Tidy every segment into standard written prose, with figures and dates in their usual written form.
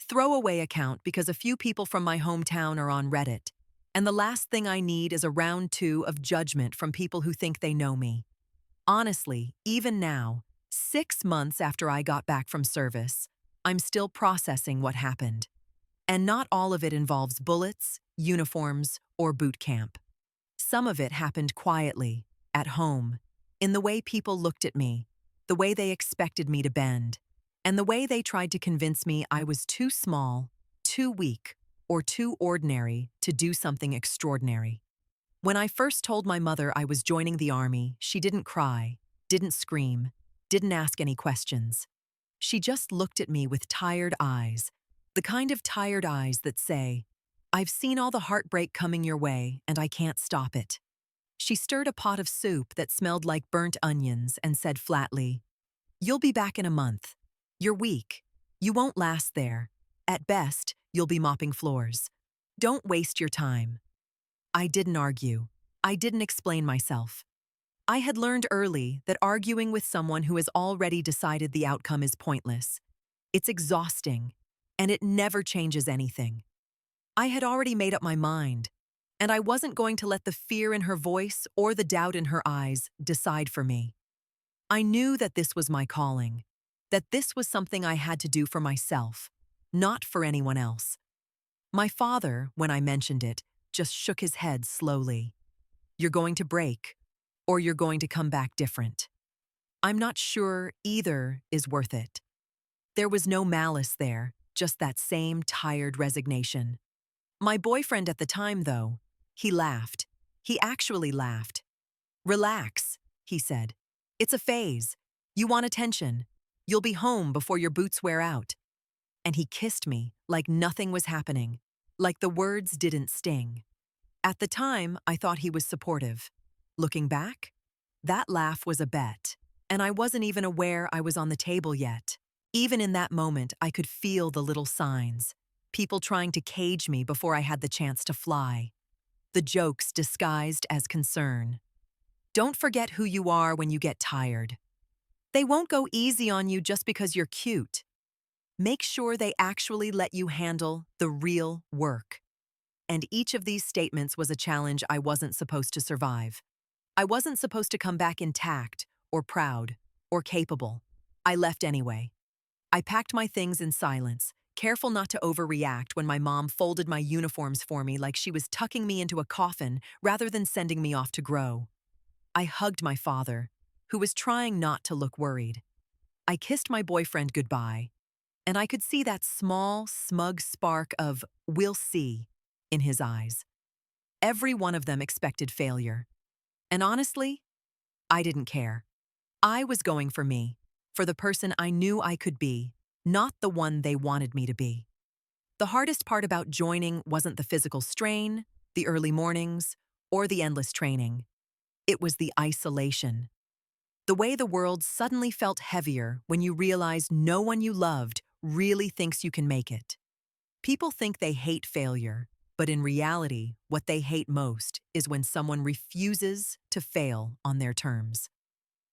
throwaway account because a few people from my hometown are on Reddit. And the last thing I need is a round two of judgment from people who think they know me. Honestly, even now, 6 months after I got back from service, I'm still processing what happened. And not all of it involves bullets, uniforms, or boot camp. Some of it happened quietly, at home, in the way people looked at me, the way they expected me to bend, and the way they tried to convince me I was too small, too weak, or too ordinary to do something extraordinary. When I first told my mother I was joining the army, she didn't cry, didn't scream, didn't ask any questions. She just looked at me with tired eyes, the kind of tired eyes that say, "I've seen all the heartbreak coming your way, and I can't stop it." She stirred a pot of soup that smelled like burnt onions and said flatly, "You'll be back in a month. You're weak. You won't last there. At best, you'll be mopping floors. Don't waste your time." I didn't argue. I didn't explain myself. I had learned early that arguing with someone who has already decided the outcome is pointless. It's exhausting, and it never changes anything. I had already made up my mind, and I wasn't going to let the fear in her voice or the doubt in her eyes decide for me. I knew that this was my calling, that this was something I had to do for myself, not for anyone else. My father, when I mentioned it, just shook his head slowly. "You're going to break, or you're going to come back different. I'm not sure either is worth it." There was no malice there, just that same tired resignation. My boyfriend at the time, though, he laughed. He actually laughed. "Relax," he said. "It's a phase. You want attention. You'll be home before your boots wear out." And he kissed me like nothing was happening, like the words didn't sting. At the time, I thought he was supportive. Looking back, that laugh was a bet, and I wasn't even aware I was on the table yet. Even in that moment, I could feel the little signs. People trying to cage me before I had the chance to fly. The jokes disguised as concern. "Don't forget who you are when you get tired. They won't go easy on you just because you're cute. Make sure they actually let you handle the real work." And each of these statements was a challenge I wasn't supposed to survive. I wasn't supposed to come back intact, or proud, or capable. I left anyway. I packed my things in silence, careful not to overreact when my mom folded my uniforms for me like she was tucking me into a coffin rather than sending me off to grow. I hugged my father, who was trying not to look worried. I kissed my boyfriend goodbye, and I could see that small, smug spark of "we'll see" in his eyes. Every one of them expected failure. And honestly, I didn't care. I was going for me, for the person I knew I could be, not the one they wanted me to be. The hardest part about joining wasn't the physical strain, the early mornings, or the endless training. It was the isolation. The way the world suddenly felt heavier when you realized no one you loved really thinks you can make it. People think they hate failure, but in reality, what they hate most is when someone refuses to fail on their terms.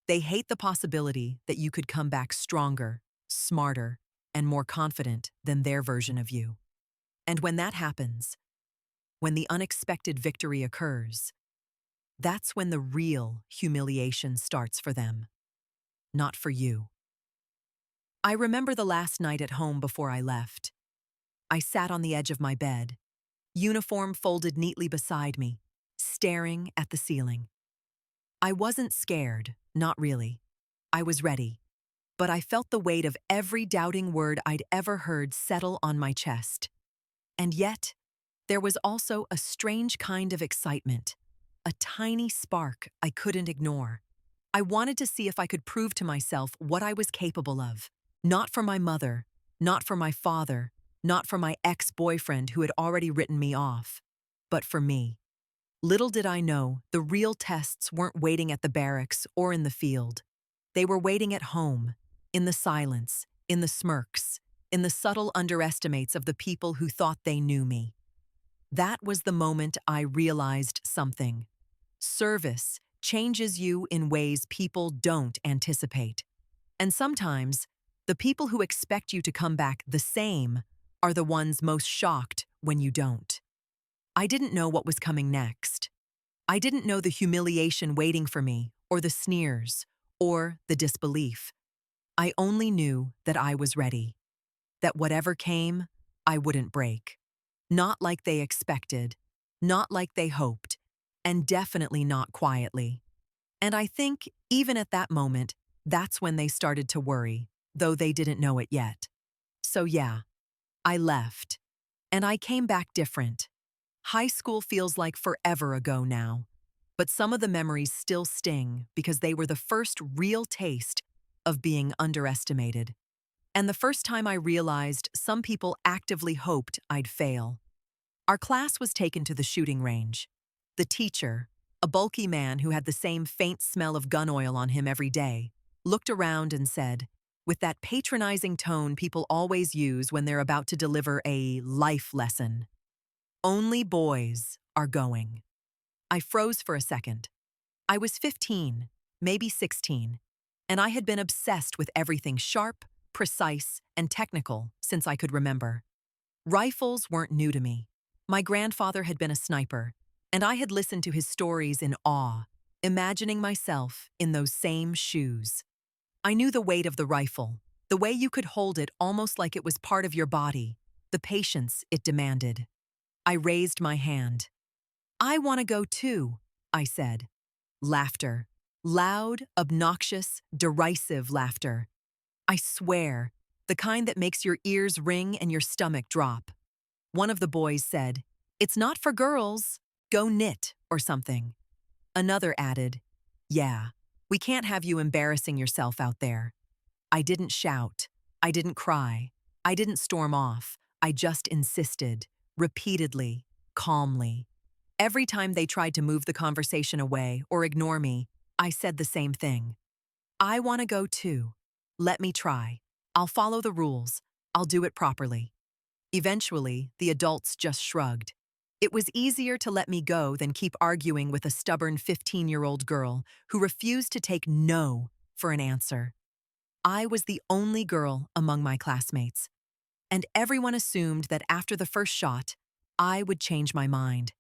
They hate the possibility that you could come back stronger, smarter, and more confident than their version of you. And when that happens, when the unexpected victory occurs, that's when the real humiliation starts for them, not for you. I remember the last night at home before I left. I sat on the edge of my bed, uniform folded neatly beside me, staring at the ceiling. I wasn't scared, not really. I was ready, but I felt the weight of every doubting word I'd ever heard settle on my chest. And yet, there was also a strange kind of excitement, a tiny spark I couldn't ignore. I wanted to see if I could prove to myself what I was capable of. Not for my mother, not for my father, not for my ex-boyfriend who had already written me off, but for me. Little did I know, the real tests weren't waiting at the barracks or in the field. They were waiting at home, in the silence, in the smirks, in the subtle underestimates of the people who thought they knew me. That was the moment I realized something. Service changes you in ways people don't anticipate. And sometimes, the people who expect you to come back the same are the ones most shocked when you don't. I didn't know what was coming next. I didn't know the humiliation waiting for me, or the sneers, or the disbelief. I only knew that I was ready, that whatever came, I wouldn't break. Not like they expected, not like they hoped, and definitely not quietly. And I think, even at that moment, that's when they started to worry, though they didn't know it yet. So yeah, I left. And I came back different. High school feels like forever ago now, but some of the memories still sting because they were the first real taste of being underestimated. And the first time I realized some people actively hoped I'd fail. Our class was taken to the shooting range. The teacher, a bulky man who had the same faint smell of gun oil on him every day, looked around and said, with that patronizing tone people always use when they're about to deliver a life lesson, "Only boys are going." I froze for a second. I was 15, maybe 16, and I had been obsessed with everything sharp, precise, and technical since I could remember. Rifles weren't new to me. My grandfather had been a sniper, and I had listened to his stories in awe, imagining myself in those same shoes. I knew the weight of the rifle, the way you could hold it almost like it was part of your body, the patience it demanded. I raised my hand. "I want to go too," I said. Laughter. Loud, obnoxious, derisive laughter. I swear, the kind that makes your ears ring and your stomach drop. One of the boys said, "It's not for girls. Go knit or something." Another added, "Yeah, we can't have you embarrassing yourself out there." I didn't shout. I didn't cry. I didn't storm off. I just insisted, repeatedly, calmly. Every time they tried to move the conversation away or ignore me, I said the same thing. "I want to go too. Let me try. I'll follow the rules. I'll do it properly." Eventually, the adults just shrugged. It was easier to let me go than keep arguing with a stubborn 15-year-old girl who refused to take no for an answer. I was the only girl among my classmates, and everyone assumed that after the first shot, I would change my mind.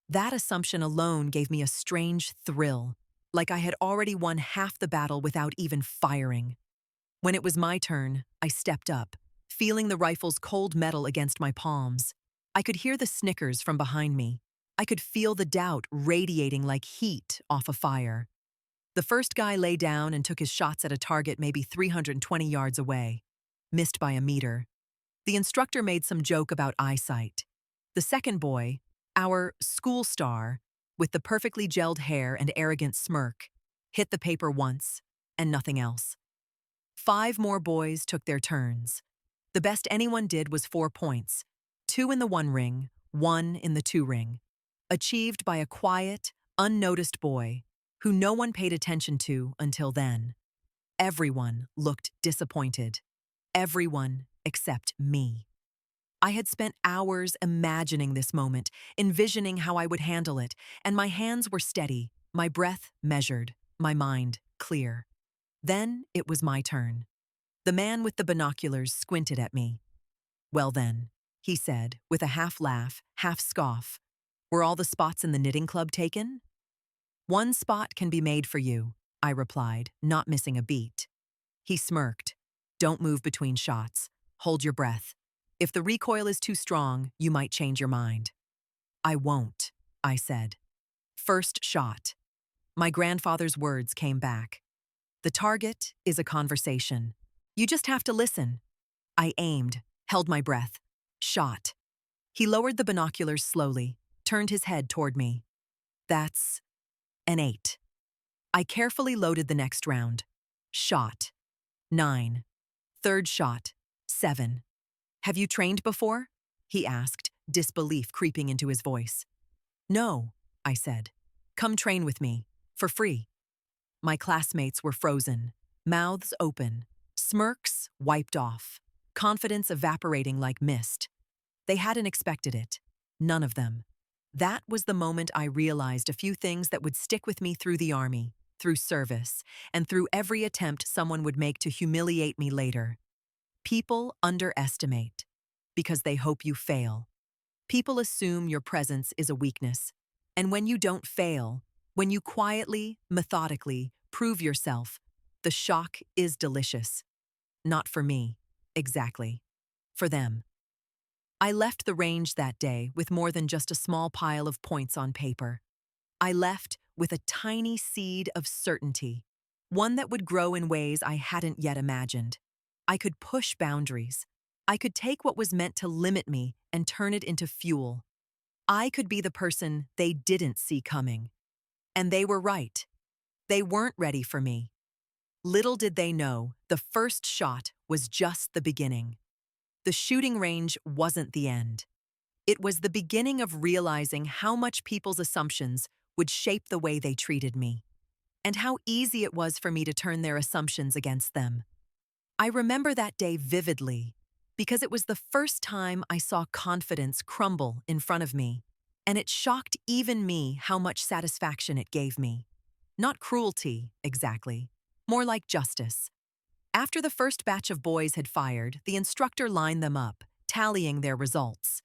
That assumption alone gave me a strange thrill, like I had already won half the battle without even firing. When it was my turn, I stepped up, feeling the rifle's cold metal against my palms. I could hear the snickers from behind me. I could feel the doubt radiating like heat off a fire. The first guy lay down and took his shots at a target maybe 320 yards away, missed by a meter. The instructor made some joke about eyesight. The second boy, our school star, with the perfectly gelled hair and arrogant smirk, hit the paper once, and nothing else. 5 more boys took their turns. The best anyone did was 4 points, 2 in the 1 ring, 1 in the 2 ring, achieved by a quiet, unnoticed boy who no one paid attention to until then. Everyone looked disappointed. Everyone except me. I had spent hours imagining this moment, envisioning how I would handle it, and my hands were steady, my breath measured, my mind clear. Then it was my turn. The man with the binoculars squinted at me. "Well then," he said, with a half laugh, half scoff, "were all the spots in the knitting club taken?" "One spot can be made for you," I replied, not missing a beat. He smirked. "Don't move between shots. Hold your breath. If the recoil is too strong, you might change your mind." "I won't," I said. First shot. My grandfather's words came back. "The target is a conversation. You just have to listen." I aimed, held my breath, shot. He lowered the binoculars slowly, turned his head toward me. "That's an 8. I carefully loaded the next round. Shot. 9. Third shot. 7. "Have you trained before?" he asked, disbelief creeping into his voice. "No," I said. "Come train with me, for free." My classmates were frozen, mouths open, smirks wiped off, confidence evaporating like mist. They hadn't expected it. None of them. That was the moment I realized a few things that would stick with me through the army, through service, and through every attempt someone would make to humiliate me later. People underestimate. because they hope you fail. People assume your presence is a weakness. And when you don't fail, when you quietly, methodically prove yourself, the shock is delicious. Not for me, exactly. For them. I left the range that day with more than just a small pile of points on paper. I left with a tiny seed of certainty, one that would grow in ways I hadn't yet imagined. I could push boundaries. I could take what was meant to limit me and turn it into fuel. I could be the person they didn't see coming. And they were right. They weren't ready for me. Little did they know, the first shot was just the beginning. The shooting range wasn't the end. It was the beginning of realizing how much people's assumptions would shape the way they treated me, and how easy it was for me to turn their assumptions against them. I remember that day vividly, because it was the first time I saw confidence crumble in front of me, and it shocked even me how much satisfaction it gave me. Not cruelty, exactly, more like justice. After the first batch of boys had fired, the instructor lined them up, tallying their results.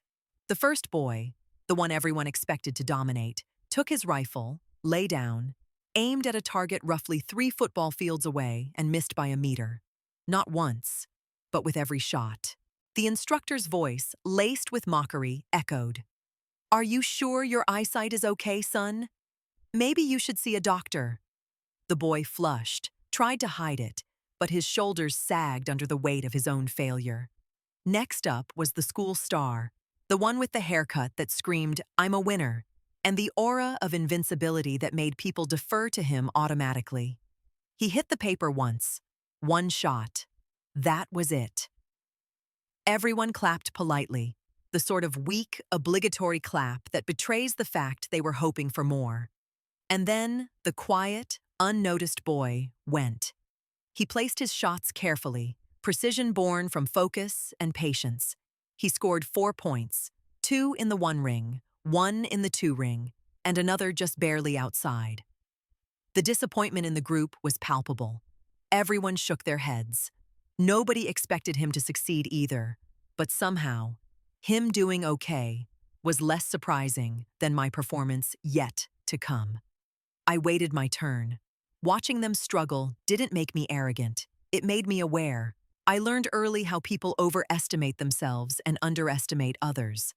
The first boy, the one everyone expected to dominate, took his rifle, lay down, aimed at a target roughly 3 football fields away and missed by a meter. Not once, but with every shot. The instructor's voice, laced with mockery, echoed. "Are you sure your eyesight is okay, son? Maybe you should see a doctor." The boy flushed, tried to hide it, but his shoulders sagged under the weight of his own failure. Next up was the school star, the one with the haircut that screamed, "I'm a winner," and the aura of invincibility that made people defer to him automatically. He hit the paper once. One shot. That was it. Everyone clapped politely, the sort of weak, obligatory clap that betrays the fact they were hoping for more. And then the quiet, unnoticed boy went. He placed his shots carefully, precision born from focus and patience. He scored 4 points, 2 in the 1 ring, 1 in the 2 ring, and another just barely outside. The disappointment in the group was palpable. Everyone shook their heads. Nobody expected him to succeed either, but somehow, him doing okay was less surprising than my performance yet to come. I waited my turn. Watching them struggle didn't make me arrogant. It made me aware. I learned early how people overestimate themselves and underestimate others.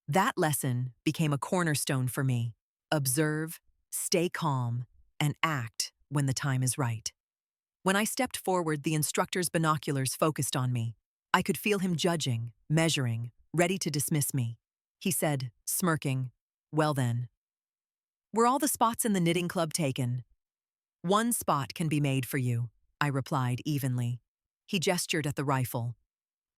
That lesson became a cornerstone for me. Observe, stay calm, and act when the time is right. When I stepped forward, the instructor's binoculars focused on me. I could feel him judging, measuring, ready to dismiss me. He said, smirking, "Well then. Were all the spots in the knitting club taken?" "One spot can be made for you," I replied evenly. He gestured at the rifle.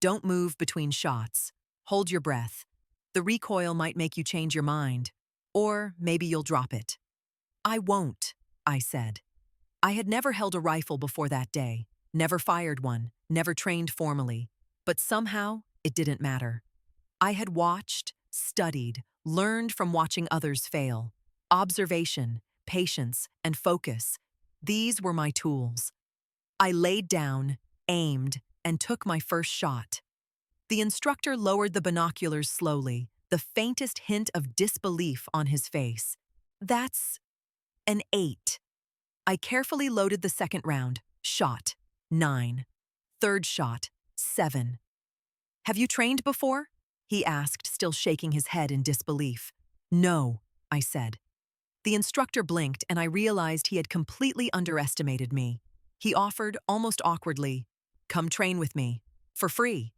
"Don't move between shots. Hold your breath. The recoil might make you change your mind. Or maybe you'll drop it." "I won't," I said. I had never held a rifle before that day, never fired one, never trained formally. But somehow, it didn't matter. I had watched, studied, learned from watching others fail. Observation, patience, and focus. These were my tools. I laid down, aimed, and took my first shot. The instructor lowered the binoculars slowly, the faintest hint of disbelief on his face. "That's an 8. I carefully loaded the second round. Shot. 9. Third shot. 7. "Have you trained before?" he asked, still shaking his head in disbelief. "No," I said. The instructor blinked, and I realized he had completely underestimated me. He offered, almost awkwardly, "Come train with me. For free."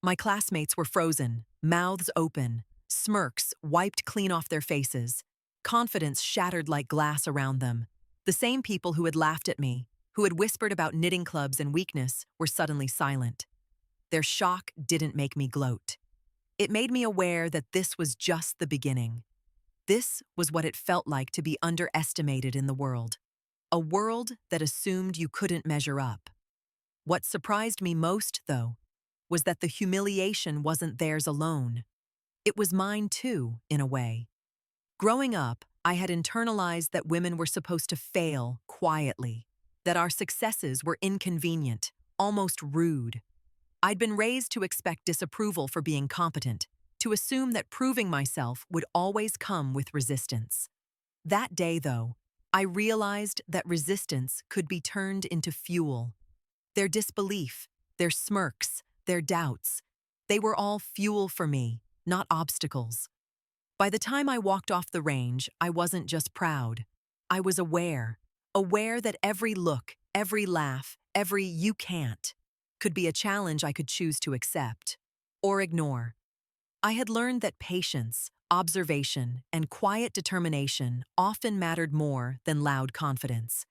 My classmates were frozen, mouths open, smirks wiped clean off their faces, confidence shattered like glass around them. The same people who had laughed at me, who had whispered about knitting clubs and weakness, were suddenly silent. Their shock didn't make me gloat. It made me aware that this was just the beginning. This was what it felt like to be underestimated in the world. A world that assumed you couldn't measure up. What surprised me most, though, was that the humiliation wasn't theirs alone. It was mine too, in a way. Growing up, I had internalized that women were supposed to fail quietly, that our successes were inconvenient, almost rude. I'd been raised to expect disapproval for being competent, to assume that proving myself would always come with resistance. That day, though, I realized that resistance could be turned into fuel. Their disbelief, their smirks, their doubts, they were all fuel for me, not obstacles. By the time I walked off the range, I wasn't just proud. I was aware that every look, every laugh, every "you can't" could be a challenge I could choose to accept or ignore. I had learned that patience, observation, and quiet determination often mattered more than loud confidence.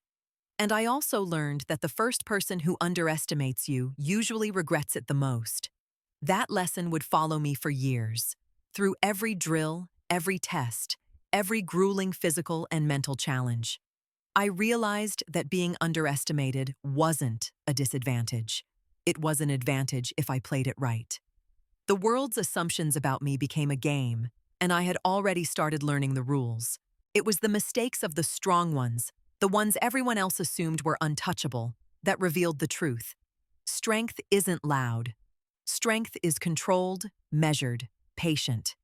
And I also learned that the first person who underestimates you usually regrets it the most. That lesson would follow me for years, through every drill, every test, every grueling physical and mental challenge. I realized that being underestimated wasn't a disadvantage. It was an advantage if I played it right. The world's assumptions about me became a game, and I had already started learning the rules. It was the mistakes of the strong ones, the ones everyone else assumed were untouchable, that revealed the truth. Strength isn't loud. Strength is controlled, measured, patient.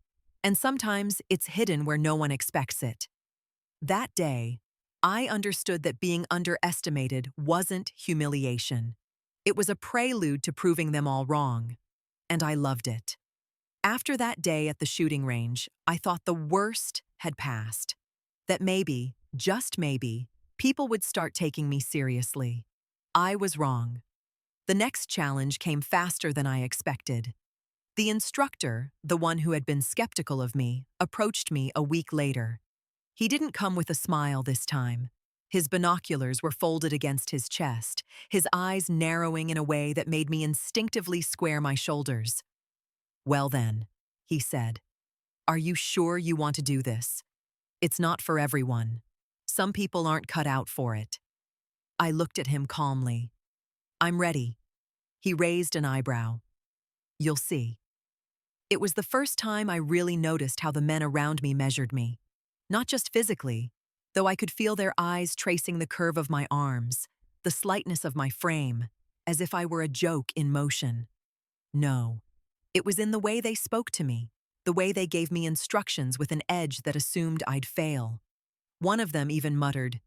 And sometimes it's hidden where no one expects it. That day, I understood that being underestimated wasn't humiliation. It was a prelude to proving them all wrong. And I loved it. After that day at the shooting range, I thought the worst had passed. That maybe, just maybe, people would start taking me seriously. I was wrong. The next challenge came faster than I expected. The instructor, the one who had been skeptical of me, approached me a week later. He didn't come with a smile this time. His binoculars were folded against his chest, his eyes narrowing in a way that made me instinctively square my shoulders. "Well then," he said, "are you sure you want to do this? It's not for everyone. Some people aren't cut out for it." I looked at him calmly. "I'm ready." He raised an eyebrow. "You'll see." It was the first time I really noticed how the men around me measured me. Not just physically, though I could feel their eyes tracing the curve of my arms, the slightness of my frame, as if I were a joke in motion. No, it was in the way they spoke to me, the way they gave me instructions with an edge that assumed I'd fail. One of them even muttered,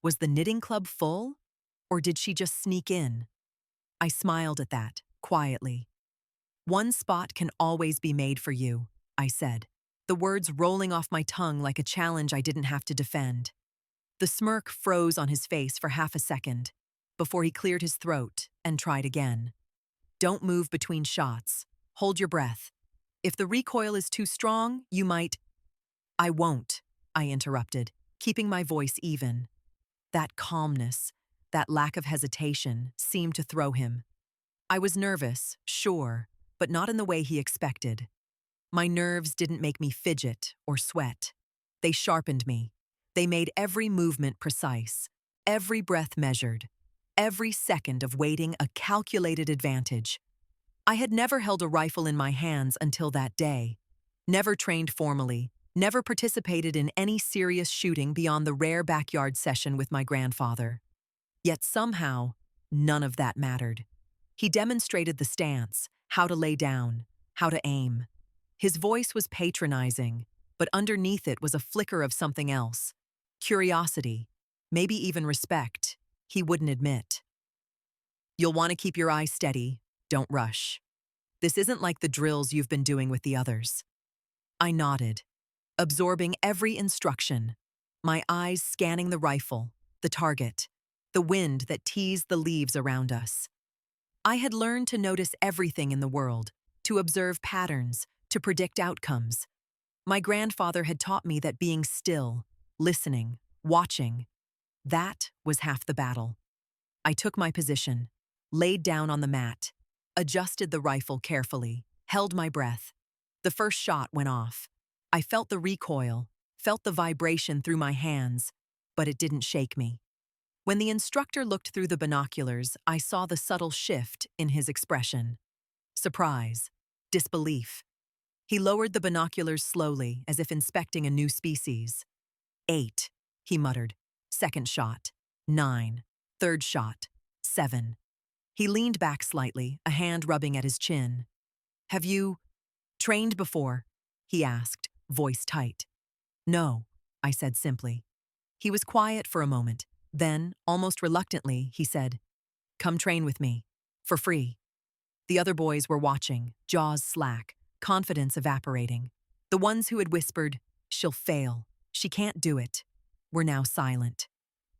"Was the knitting club full? Or did she just sneak in?" I smiled at that, quietly. "One spot can always be made for you," I said, the words rolling off my tongue like a challenge I didn't have to defend. The smirk froze on his face for half a second, before he cleared his throat and tried again. "Don't move between shots. Hold your breath. If the recoil is too strong, you might—" "I won't," I interrupted, keeping my voice even. That calmness, that lack of hesitation, seemed to throw him. I was nervous, sure, but not in the way he expected. My nerves didn't make me fidget or sweat. They sharpened me. They made every movement precise, every breath measured, every second of waiting a calculated advantage. I had never held a rifle in my hands until that day. Never trained formally, never participated in any serious shooting beyond the rare backyard session with my grandfather. Yet somehow, none of that mattered. He demonstrated the stance, how to lay down, how to aim. His voice was patronizing, but underneath it was a flicker of something else. Curiosity, maybe even respect, he wouldn't admit. "You'll want to keep your eyes steady, don't rush. This isn't like the drills you've been doing with the others." I nodded, absorbing every instruction, my eyes scanning the rifle, the target, the wind that teased the leaves around us. I had learned to notice everything in the world, to observe patterns, to predict outcomes. My grandfather had taught me that being still, listening, watching, that was half the battle. I took my position, laid down on the mat, adjusted the rifle carefully, held my breath. The first shot went off. I felt the recoil, felt the vibration through my hands, but it didn't shake me. When the instructor looked through the binoculars, I saw the subtle shift in his expression. Surprise, disbelief. He lowered the binoculars slowly, as if inspecting a new species. 8, he muttered. Second shot. 9. Third shot. 7. He leaned back slightly, a hand rubbing at his chin. Have you trained before? He asked, voice tight. No, I said simply. He was quiet for a moment. Then, almost reluctantly, he said, Come train with me. For free. The other boys were watching, jaws slack, confidence evaporating. The ones who had whispered, She'll fail. She can't do it, were now silent.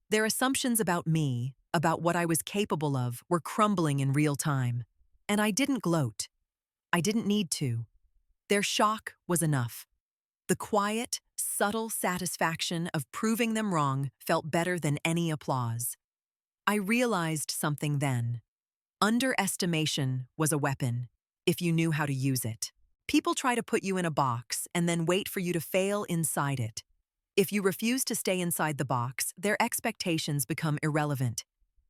Their assumptions about me, about what I was capable of, were crumbling in real time. And I didn't gloat. I didn't need to. Their shock was enough. The quiet, subtle satisfaction of proving them wrong felt better than any applause. I realized something then. Underestimation was a weapon, if you knew how to use it. People try to put you in a box and then wait for you to fail inside it. If you refuse to stay inside the box, their expectations become irrelevant.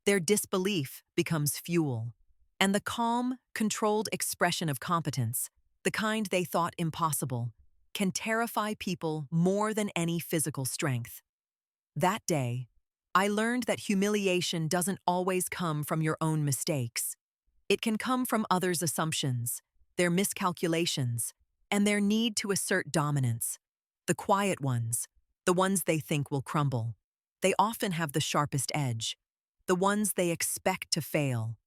Their disbelief becomes fuel. And the calm, controlled expression of competence, the kind they thought impossible, can terrify people more than any physical strength. That day, I learned that humiliation doesn't always come from your own mistakes. It can come from others' assumptions, their miscalculations, and their need to assert dominance. The quiet ones, the ones they think will crumble, they often have the sharpest edge. The ones they expect to fail,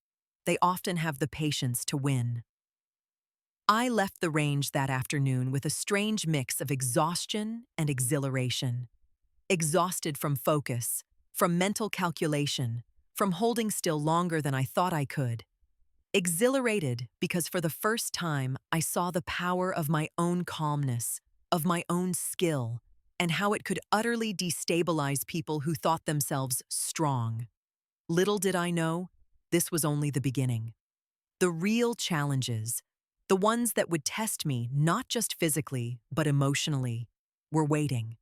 they often have the patience to win. I left the range that afternoon with a strange mix of exhaustion and exhilaration. Exhausted from focus, from mental calculation, from holding still longer than I thought I could. Exhilarated because for the first time I saw the power of my own calmness, of my own skill, and how it could utterly destabilize people who thought themselves strong. Little did I know, this was only the beginning. The real challenges, the ones that would test me not just physically, but emotionally, were waiting.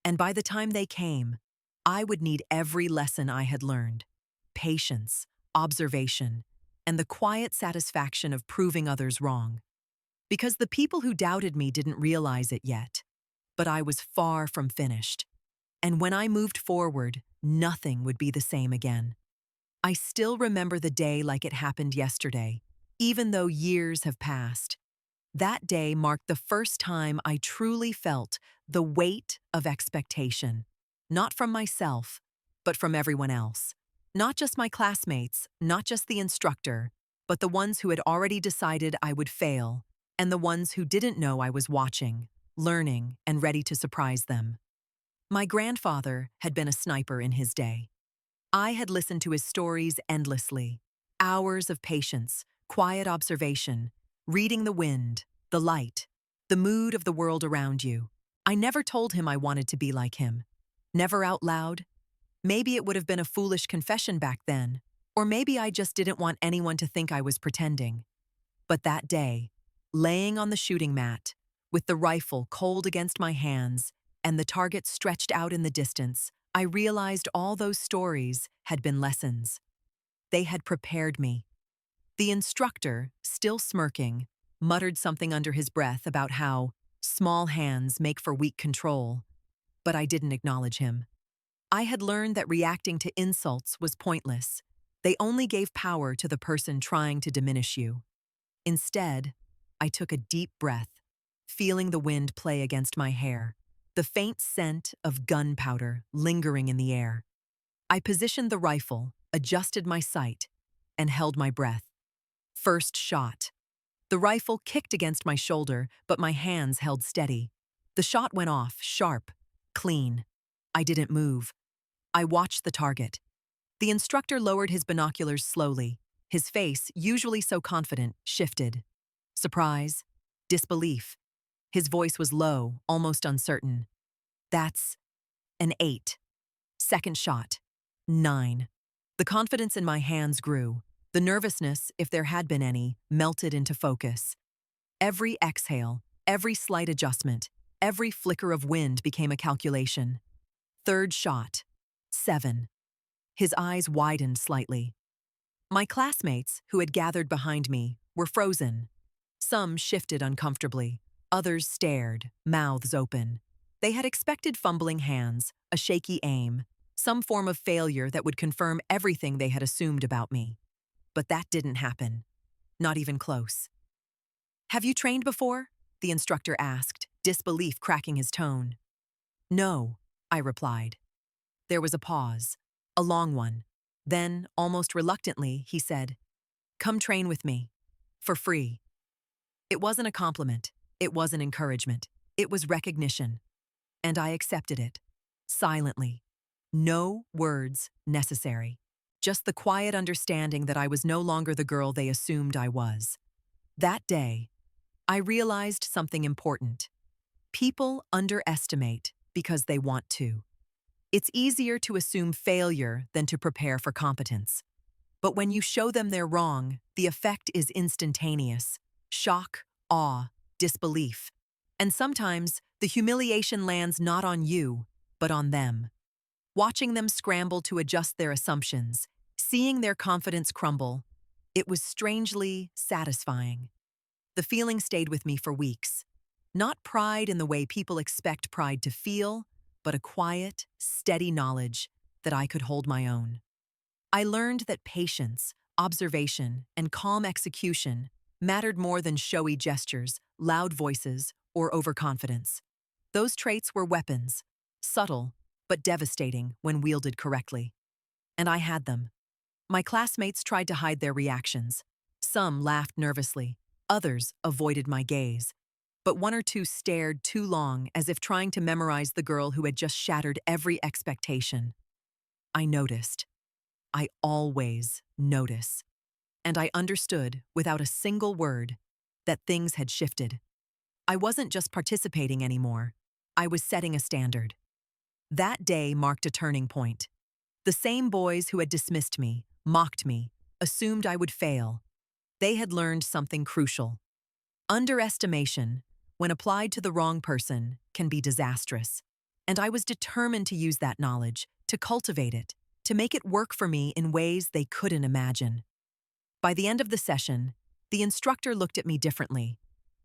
And by the time they came, I would need every lesson I had learned: patience, observation, and the quiet satisfaction of proving others wrong. Because the people who doubted me didn't realize it yet, but I was far from finished. And when I moved forward, nothing would be the same again. I still remember the day like it happened yesterday, even though years have passed. That day marked the first time I truly felt the weight of expectation, not from myself, but from everyone else. Not just my classmates, not just the instructor, but the ones who had already decided I would fail, and the ones who didn't know I was watching, learning, and ready to surprise them. My grandfather had been a sniper in his day. I had listened to his stories endlessly. Hours of patience, quiet observation, reading the wind, the light, the mood of the world around you. I never told him I wanted to be like him. Never out loud. Maybe it would have been a foolish confession back then, or maybe I just didn't want anyone to think I was pretending. But that day, laying on the shooting mat, with the rifle cold against my hands and the target stretched out in the distance, I realized all those stories had been lessons. They had prepared me. The instructor, still smirking, muttered something under his breath about how small hands make for weak control, but I didn't acknowledge him. I had learned that reacting to insults was pointless. They only gave power to the person trying to diminish you. Instead, I took a deep breath, feeling the wind play against my hair, the faint scent of gunpowder lingering in the air. I positioned the rifle, adjusted my sight, and held my breath. First shot. The rifle kicked against my shoulder, but my hands held steady. The shot went off, sharp, clean. I didn't move. I watched the target. The instructor lowered his binoculars slowly. His face, usually so confident, shifted. Surprise, disbelief. His voice was low, almost uncertain. That's an 8. Second shot. 9. The confidence in my hands grew. The nervousness, if there had been any, melted into focus. Every exhale, every slight adjustment, every flicker of wind became a calculation. Third shot. 7. His eyes widened slightly. My classmates, who had gathered behind me, were frozen. Some shifted uncomfortably. Others stared, mouths open. They had expected fumbling hands, a shaky aim, some form of failure that would confirm everything they had assumed about me. But that didn't happen. Not even close. Have you trained before? The instructor asked, disbelief cracking his tone. No, I replied. There was a pause, a long one. Then, almost reluctantly, he said, "Come train with me. For free." It wasn't a compliment. It was an encouragement. It was recognition. And I accepted it. Silently. No words necessary. Just the quiet understanding that I was no longer the girl they assumed I was. That day, I realized something important. People underestimate because they want to. It's easier to assume failure than to prepare for competence. But when you show them they're wrong, the effect is instantaneous. Shock, awe, disbelief. And sometimes, the humiliation lands not on you, but on them. Watching them scramble to adjust their assumptions, seeing their confidence crumble, it was strangely satisfying. The feeling stayed with me for weeks. Not pride in the way people expect pride to feel, but a quiet, steady knowledge that I could hold my own. I learned that patience, observation, and calm execution mattered more than showy gestures, loud voices, or overconfidence. Those traits were weapons, subtle, but devastating when wielded correctly. And I had them. My classmates tried to hide their reactions. Some laughed nervously, others avoided my gaze. But one or two stared too long as if trying to memorize the girl who had just shattered every expectation. I noticed. I always notice. And I understood, without a single word, that things had shifted. I wasn't just participating anymore. I was setting a standard. That day marked a turning point. The same boys who had dismissed me, mocked me, assumed I would fail. They had learned something crucial. Underestimation, when applied to the wrong person, can be disastrous. And I was determined to use that knowledge, to cultivate it, to make it work for me in ways they couldn't imagine. By the end of the session, the instructor looked at me differently.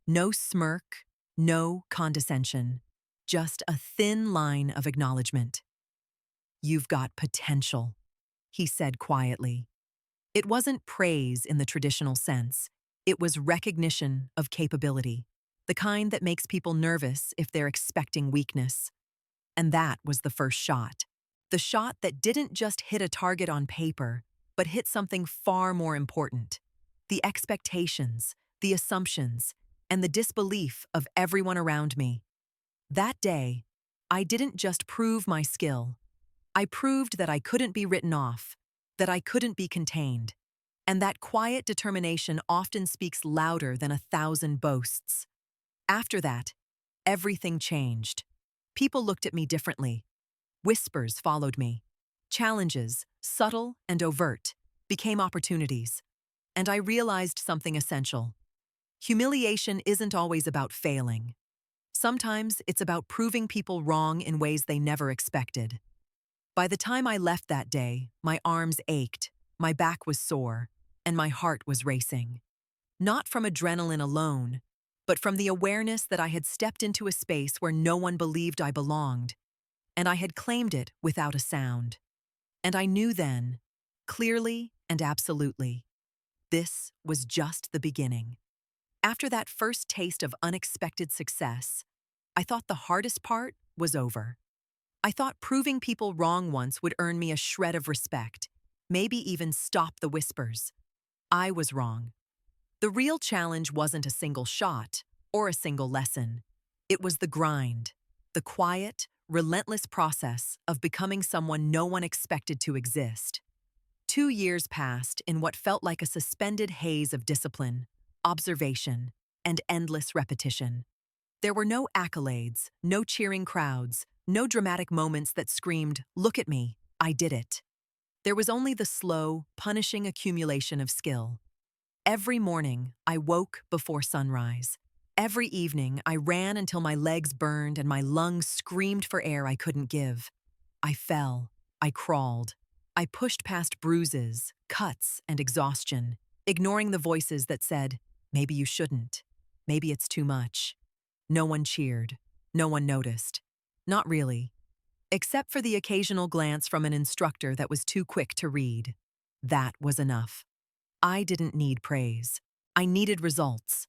No smirk, no condescension, just a thin line of acknowledgement. "You've got potential," he said quietly. It wasn't praise in the traditional sense. It was recognition of capability, the kind that makes people nervous if they're expecting weakness. And that was the first shot. The shot that didn't just hit a target on paper, but hit something far more important. The expectations, the assumptions, and the disbelief of everyone around me. That day, I didn't just prove my skill. I proved that I couldn't be written off, that I couldn't be contained. And that quiet determination often speaks louder than 1,000 boasts. After that, everything changed. People looked at me differently. Whispers followed me. Challenges, subtle and overt, became opportunities. And I realized something essential. Humiliation isn't always about failing. Sometimes it's about proving people wrong in ways they never expected. By the time I left that day, my arms ached, my back was sore, and my heart was racing. Not from adrenaline alone, but from the awareness that I had stepped into a space where no one believed I belonged, and I had claimed it without a sound. And I knew then, clearly and absolutely, this was just the beginning. After that first taste of unexpected success, I thought the hardest part was over. I thought proving people wrong once would earn me a shred of respect, maybe even stop the whispers. I was wrong. The real challenge wasn't a single shot or a single lesson. It was the grind, the quiet, relentless process of becoming someone no one expected to exist. 2 years passed in what felt like a suspended haze of discipline, observation, and endless repetition. There were no accolades, no cheering crowds, no dramatic moments that screamed, "Look at me, I did it." There was only the slow, punishing accumulation of skill. Every morning, I woke before sunrise. Every evening, I ran until my legs burned and my lungs screamed for air I couldn't give. I fell. I crawled. I pushed past bruises, cuts, and exhaustion, ignoring the voices that said, "Maybe you shouldn't. Maybe it's too much." No one cheered. No one noticed. Not really. Except for the occasional glance from an instructor that was too quick to read. That was enough. I didn't need praise. I needed results.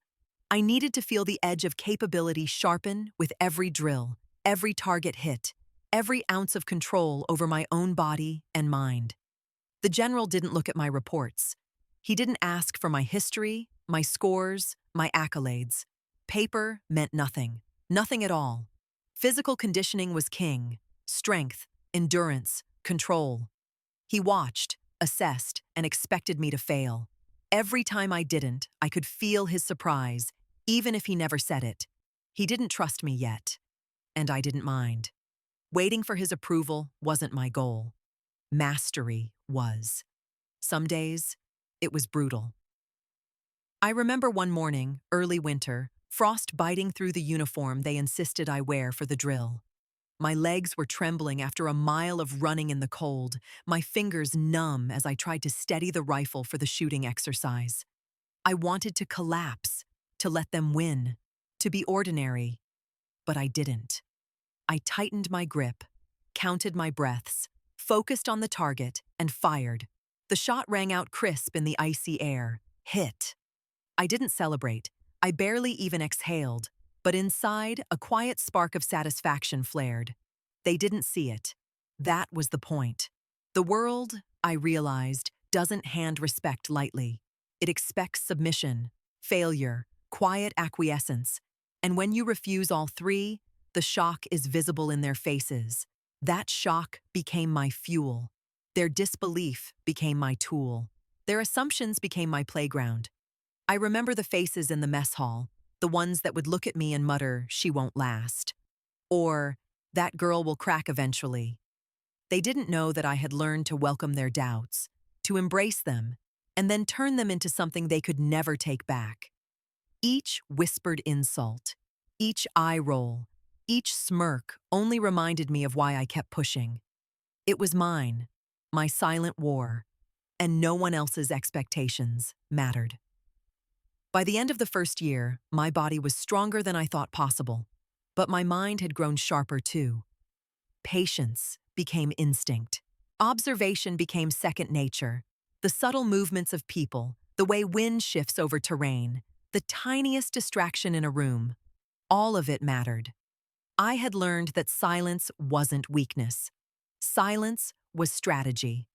I needed to feel the edge of capability sharpen with every drill, every target hit, every ounce of control over my own body and mind. The general didn't look at my reports. He didn't ask for my history, my scores, my accolades. Paper meant nothing. Nothing at all. Physical conditioning was king. Strength, endurance, control. He watched, assessed, and expected me to fail. Every time I didn't, I could feel his surprise, even if he never said it. He didn't trust me yet, and I didn't mind. Waiting for his approval wasn't my goal. Mastery was. Some days, it was brutal. I remember one morning, early winter, frost biting through the uniform they insisted I wear for the drill. My legs were trembling after a mile of running in the cold, my fingers numb as I tried to steady the rifle for the shooting exercise. I wanted to collapse, to let them win, to be ordinary, but I didn't. I tightened my grip, counted my breaths, focused on the target, and fired. The shot rang out crisp in the icy air. Hit. I didn't celebrate. I barely even exhaled, but inside, a quiet spark of satisfaction flared. They didn't see it. That was the point. The world, I realized, doesn't hand respect lightly. It expects submission, failure, quiet acquiescence. And when you refuse all three, the shock is visible in their faces. That shock became my fuel. Their disbelief became my tool. Their assumptions became my playground. I remember the faces in the mess hall, the ones that would look at me and mutter, "She won't last." Or, "That girl will crack eventually." They didn't know that I had learned to welcome their doubts, to embrace them, and then turn them into something they could never take back. Each whispered insult, each eye roll, each smirk only reminded me of why I kept pushing. It was mine, my silent war, and no one else's expectations mattered. By the end of the first year, my body was stronger than I thought possible, but my mind had grown sharper too. Patience became instinct. Observation became second nature. The subtle movements of people, the way wind shifts over terrain, the tiniest distraction in a room, all of it mattered. I had learned that silence wasn't weakness. Silence was strategy.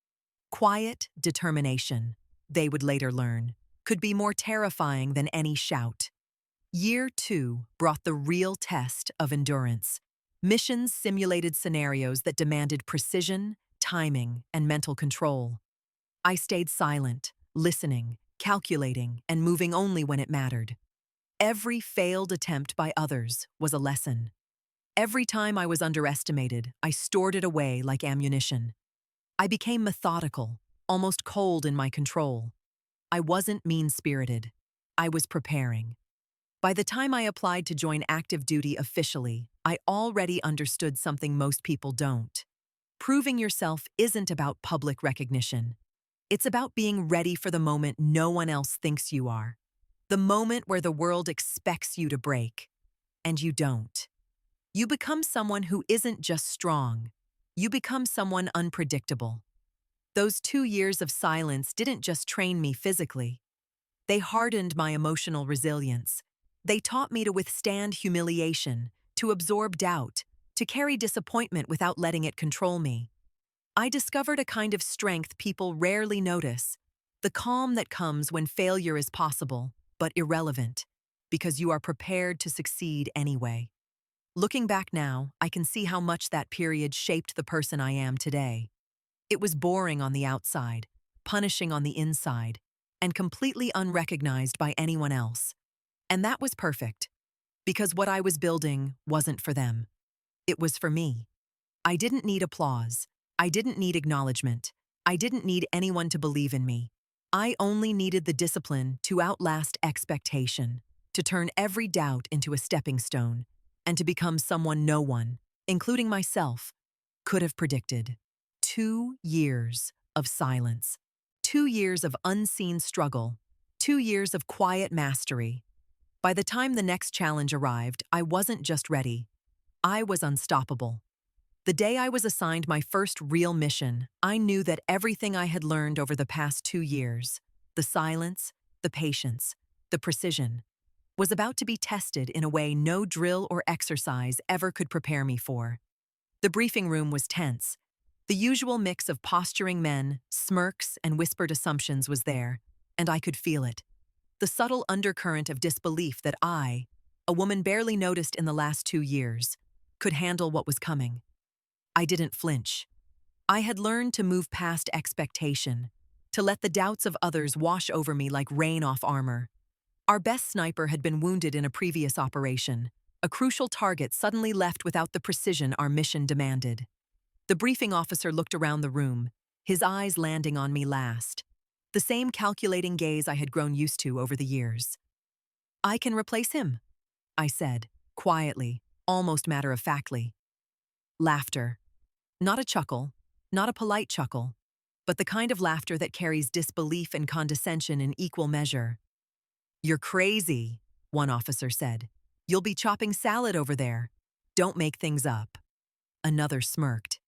Quiet determination, they would later learn, could be more terrifying than any shout. Year 2 brought the real test of endurance. Missions simulated scenarios that demanded precision, timing, and mental control. I stayed silent, listening, calculating, and moving only when it mattered. Every failed attempt by others was a lesson. Every time I was underestimated, I stored it away like ammunition. I became methodical, almost cold in my control. I wasn't mean-spirited. I was preparing. By the time I applied to join active duty officially, I already understood something most people don't. Proving yourself isn't about public recognition. It's about being ready for the moment no one else thinks you are. The moment where the world expects you to break, and you don't. You become someone who isn't just strong. You become someone unpredictable. Those 2 years of silence didn't just train me physically. They hardened my emotional resilience. They taught me to withstand humiliation, to absorb doubt, to carry disappointment without letting it control me. I discovered a kind of strength people rarely notice, the calm that comes when failure is possible, but irrelevant, because you are prepared to succeed anyway. Looking back now, I can see how much that period shaped the person I am today. It was boring on the outside, punishing on the inside, and completely unrecognized by anyone else. And that was perfect, because what I was building wasn't for them. It was for me. I didn't need applause. I didn't need acknowledgement. I didn't need anyone to believe in me. I only needed the discipline to outlast expectation, to turn every doubt into a stepping stone, and to become someone no one, including myself, could have predicted. 2 years of silence. 2 years of unseen struggle. 2 years of quiet mastery. By the time the next challenge arrived, I wasn't just ready. I was unstoppable. The day I was assigned my first real mission, I knew that everything I had learned over the past 2 years, The silence, the patience, the precision was about to be tested in a way no drill or exercise ever could prepare me for. The briefing room was tense. The usual mix of posturing men, smirks, and whispered assumptions was there, and I could feel it. The subtle undercurrent of disbelief that I, a woman barely noticed in the last 2 years, could handle what was coming. I didn't flinch. I had learned to move past expectation, to let the doubts of others wash over me like rain off armor. Our best sniper had been wounded in a previous operation, a crucial target suddenly left without the precision our mission demanded. The briefing officer looked around the room, his eyes landing on me last, the same calculating gaze I had grown used to over the years. "I can replace him," I said, quietly, almost matter-of-factly. Laughter. Not a chuckle, not a polite chuckle, but the kind of laughter that carries disbelief and condescension in equal measure. "You're crazy," one officer said. "You'll be chopping salad over there. Don't make things up." Another smirked.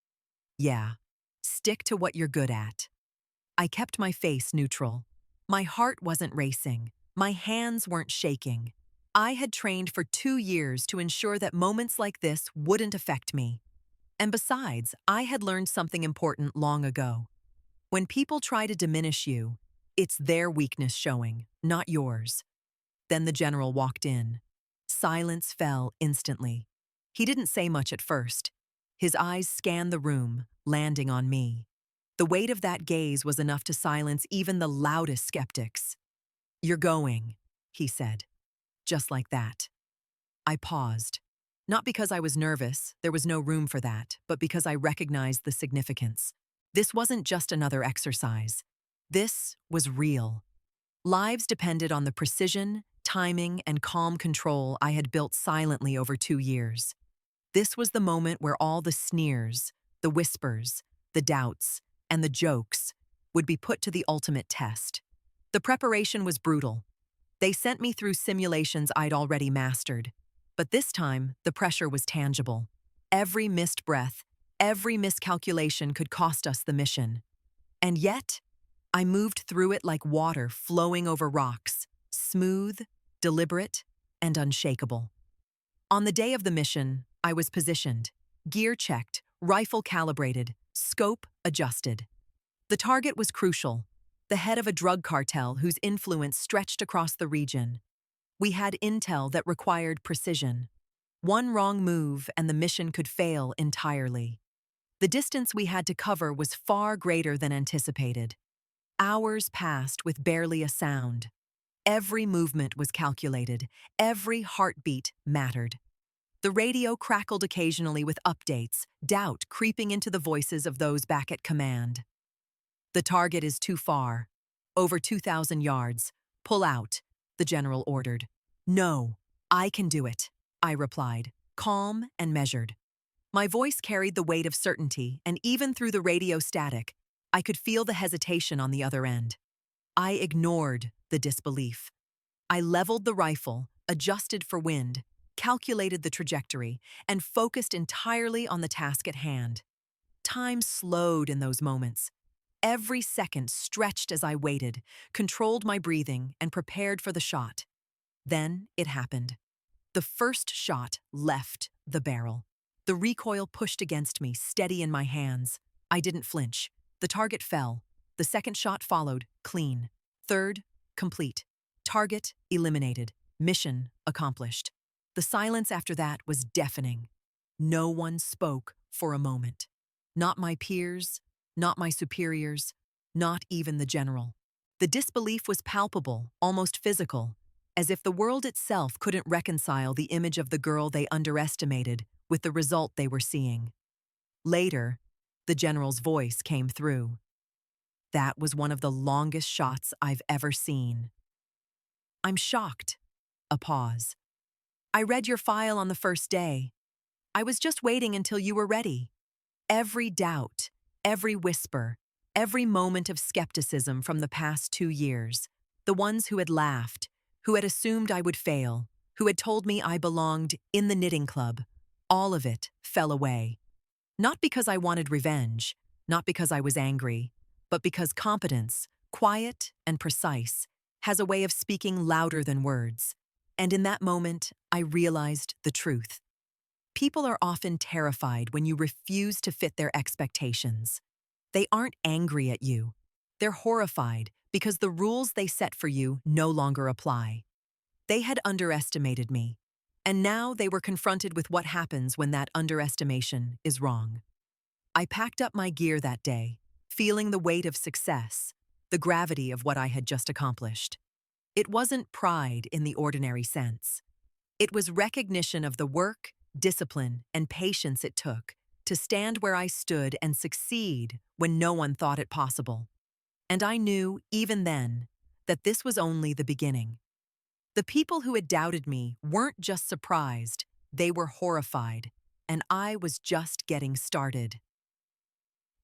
"Yeah, stick to what you're good at." I kept my face neutral. My heart wasn't racing. My hands weren't shaking. I had trained for 2 years to ensure that moments like this wouldn't affect me. And besides, I had learned something important long ago. When people try to diminish you, it's their weakness showing, not yours. Then the general walked in. Silence fell instantly. He didn't say much at first. His eyes scanned the room, landing on me. The weight of that gaze was enough to silence even the loudest skeptics. "You're going," he said. Just like that. I paused. Not because I was nervous, there was no room for that, but because I recognized the significance. This wasn't just another exercise. This was real. Lives depended on the precision, timing, and calm control I had built silently over 2 years. This was the moment where all the sneers, the whispers, the doubts, and the jokes would be put to the ultimate test. The preparation was brutal. They sent me through simulations I'd already mastered. But this time, the pressure was tangible. Every missed breath, every miscalculation could cost us the mission. And yet, I moved through it like water flowing over rocks, smooth, deliberate, and unshakable. On the day of the mission, I was positioned, gear checked, rifle calibrated, scope adjusted. The target was crucial, the head of a drug cartel whose influence stretched across the region. We had intel that required precision. One wrong move and the mission could fail entirely. The distance we had to cover was far greater than anticipated. Hours passed with barely a sound. Every movement was calculated. Every heartbeat mattered. The radio crackled occasionally with updates, doubt creeping into the voices of those back at command. "The target is too far. Over 2,000 yards. Pull out," the general ordered. "No, I can do it," I replied, calm and measured. My voice carried the weight of certainty, and even through the radio static, I could feel the hesitation on the other end. I ignored the disbelief. I leveled the rifle, adjusted for wind, calculated the trajectory, and focused entirely on the task at hand. Time slowed in those moments. Every second stretched as I waited, controlled my breathing, and prepared for the shot. Then it happened. The first shot left the barrel. The recoil pushed against me, steady in my hands. I didn't flinch. The target fell. The second shot followed, clean. Third, complete. Target eliminated. Mission accomplished. The silence after that was deafening. No one spoke for a moment. Not my peers, not my superiors, not even the general. The disbelief was palpable, almost physical, as if the world itself couldn't reconcile the image of the girl they underestimated with the result they were seeing. Later, the general's voice came through. "That was one of the longest shots I've ever seen." "I'm shocked." A pause. "I read your file on the first day. I was just waiting until you were ready." Every doubt, every whisper, every moment of skepticism from the past 2 years, the ones who had laughed, who had assumed I would fail, who had told me I belonged in the knitting club, all of it fell away. Not because I wanted revenge, not because I was angry, but because competence, quiet and precise, has a way of speaking louder than words. And in that moment, I realized the truth. People are often terrified when you refuse to fit their expectations. They aren't angry at you. They're horrified because the rules they set for you no longer apply. They had underestimated me, and now they were confronted with what happens when that underestimation is wrong. I packed up my gear that day, feeling the weight of success, the gravity of what I had just accomplished. It wasn't pride in the ordinary sense. It was recognition of the work, discipline, and patience it took to stand where I stood and succeed when no one thought it possible. And I knew, even then, that this was only the beginning. The people who had doubted me weren't just surprised, they were horrified, and I was just getting started.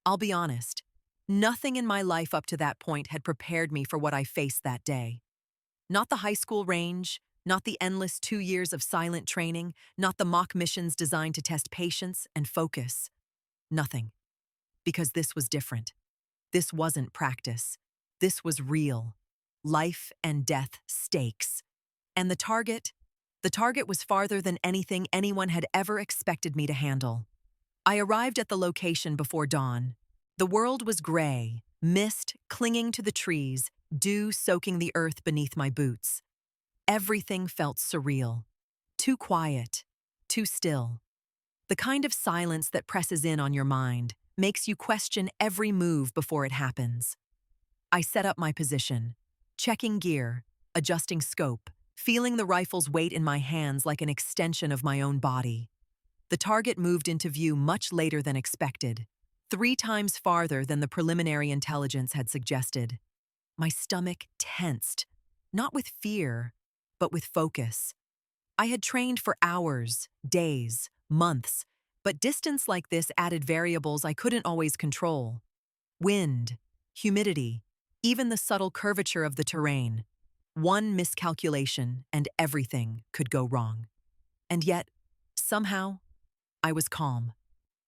I'll be honest, nothing in my life up to that point had prepared me for what I faced that day. Not the high school range, not the endless 2 years of silent training, not the mock missions designed to test patience and focus. Nothing. Because this was different. This wasn't practice. This was real. Life and death stakes. And the target? The target was farther than anything anyone had ever expected me to handle. I arrived at the location before dawn. The world was gray, mist clinging to the trees, dew soaking the earth beneath my boots. Everything felt surreal. Too quiet. Too still. The kind of silence that presses in on your mind, makes you question every move before it happens. I set up my position, checking gear, adjusting scope, feeling the rifle's weight in my hands like an extension of my own body. The target moved into view much later than expected, 3 times farther than the preliminary intelligence had suggested. My stomach tensed, not with fear, but with focus. I had trained for hours, days, months, but distance like this added variables I couldn't always control. Wind, humidity, even the subtle curvature of the terrain. One miscalculation and everything could go wrong. And yet, somehow, I was calm.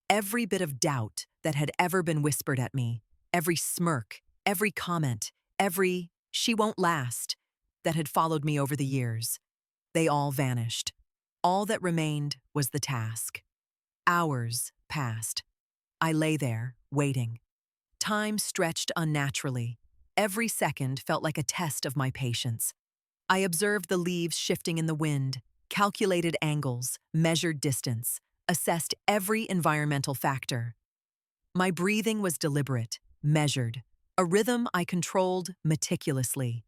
Every bit of doubt that had ever been whispered at me, every smirk, every comment, every "she won't last" that had followed me over the years, they all vanished. All that remained was the task. Hours passed. I lay there, waiting. Time stretched unnaturally. Every second felt like a test of my patience. I observed the leaves shifting in the wind, calculated angles, measured distance, assessed every environmental factor. My breathing was deliberate, measured, a rhythm I controlled meticulously.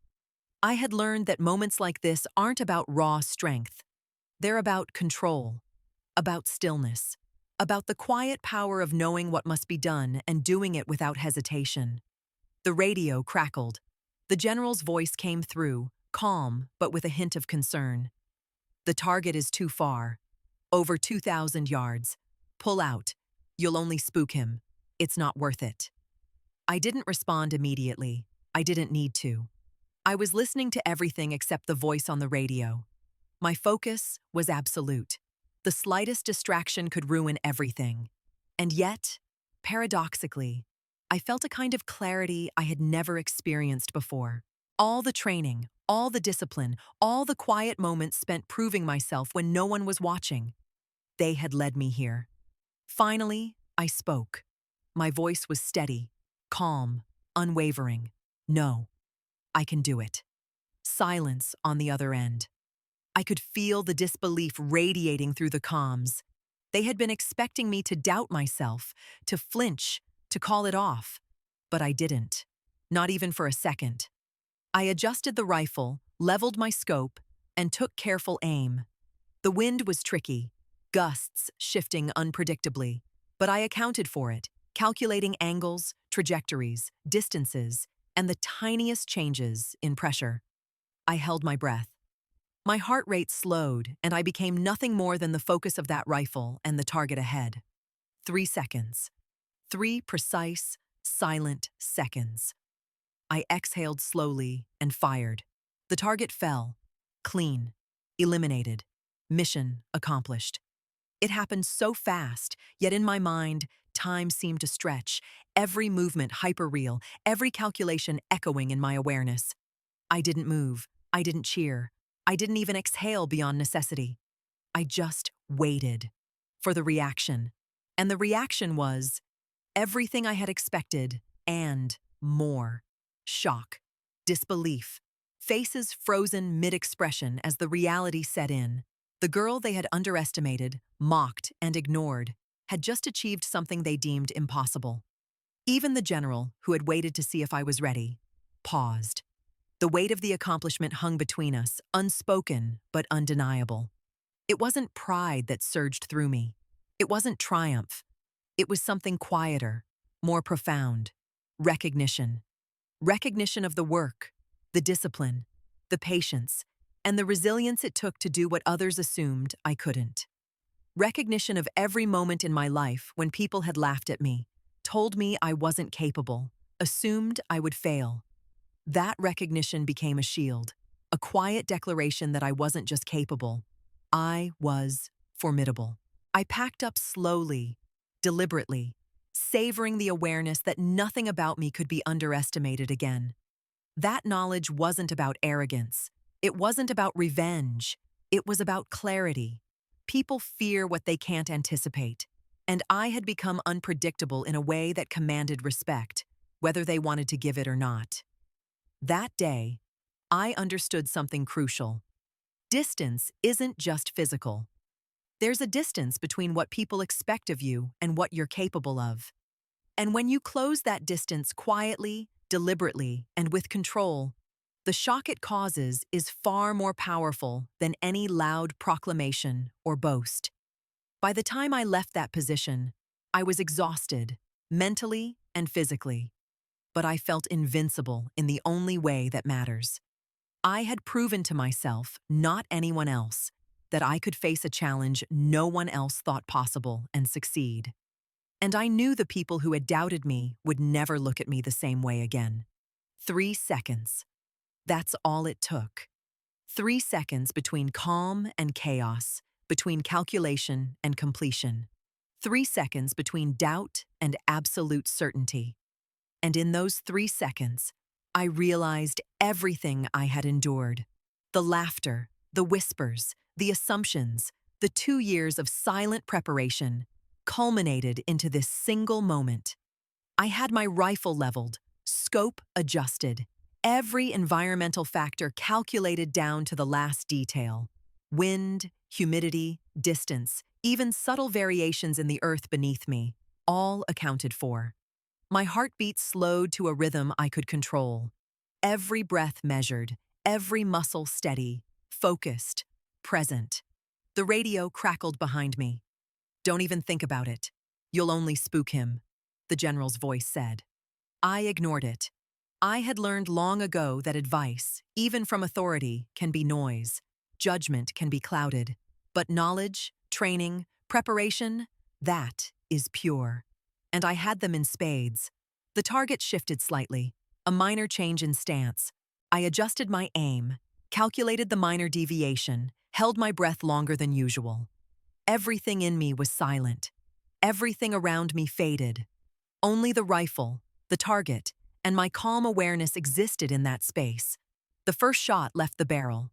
I had learned that moments like this aren't about raw strength. They're about control, about stillness, about the quiet power of knowing what must be done and doing it without hesitation. The radio crackled. The general's voice came through, calm but with a hint of concern. The target is too far. Over 2,000 yards. Pull out. You'll only spook him. It's not worth it. I didn't respond immediately. I didn't need to. I was listening to everything except the voice on the radio. My focus was absolute. The slightest distraction could ruin everything. And yet, paradoxically, I felt a kind of clarity I had never experienced before. All the training, all the discipline, all the quiet moments spent proving myself when no one was watching. They had led me here. Finally, I spoke. My voice was steady, calm, unwavering. No, I can do it. Silence on the other end. I could feel the disbelief radiating through the comms. They had been expecting me to doubt myself, to flinch, to call it off. But I didn't. Not even for a second. I adjusted the rifle, leveled my scope, and took careful aim. The wind was tricky, gusts shifting unpredictably, but I accounted for it, calculating angles, trajectories, distances, and the tiniest changes in pressure. I held my breath. My heart rate slowed, and I became nothing more than the focus of that rifle and the target ahead. 3 seconds. 3 precise, silent seconds. I exhaled slowly and fired. The target fell. Clean. Eliminated. Mission accomplished. It happened so fast, yet in my mind, time seemed to stretch, every movement hyperreal, every calculation echoing in my awareness. I didn't move. I didn't cheer. I didn't even exhale beyond necessity. I just waited for the reaction. And the reaction was everything I had expected and more. Shock, disbelief, faces frozen mid-expression as the reality set in. The girl they had underestimated, mocked, and ignored had just achieved something they deemed impossible. Even the general, who had waited to see if I was ready, paused. The weight of the accomplishment hung between us, unspoken but undeniable. It wasn't pride that surged through me. It wasn't triumph. It was something quieter, more profound. Recognition. Recognition of the work, the discipline, the patience, and the resilience it took to do what others assumed I couldn't. Recognition of every moment in my life when people had laughed at me, told me I wasn't capable, assumed I would fail. That recognition became a shield, a quiet declaration that I wasn't just capable, I was formidable. I packed up slowly, deliberately, savoring the awareness that nothing about me could be underestimated again. That knowledge wasn't about arrogance. It wasn't about revenge. It was about clarity. People fear what they can't anticipate, and I had become unpredictable in a way that commanded respect, whether they wanted to give it or not. That day, I understood something crucial. Distance isn't just physical. There's a distance between what people expect of you and what you're capable of. And when you close that distance quietly, deliberately, and with control, the shock it causes is far more powerful than any loud proclamation or boast. By the time I left that position, I was exhausted, mentally and physically. But I felt invincible in the only way that matters. I had proven to myself, not anyone else, that I could face a challenge no one else thought possible and succeed. And I knew the people who had doubted me would never look at me the same way again. 3 seconds. That's all it took. 3 seconds between calm and chaos, between calculation and completion. 3 seconds between doubt and absolute certainty. And in those 3 seconds, I realized everything I had endured. The laughter, the whispers, the assumptions, the 2 years of silent preparation culminated into this single moment. I had my rifle leveled, scope adjusted, every environmental factor calculated down to the last detail. Wind, humidity, distance, even subtle variations in the earth beneath me, all accounted for. My heartbeat slowed to a rhythm I could control. Every breath measured, every muscle steady, focused, present. The radio crackled behind me. "Don't even think about it. You'll only spook him," the general's voice said. I ignored it. I had learned long ago that advice, even from authority, can be noise. Judgment can be clouded. But knowledge, training, preparation, that is pure. And I had them in spades. The target shifted slightly, a minor change in stance. I adjusted my aim, calculated the minor deviation, held my breath longer than usual. Everything in me was silent. Everything around me faded. Only the rifle, the target, and my calm awareness existed in that space. The first shot left the barrel.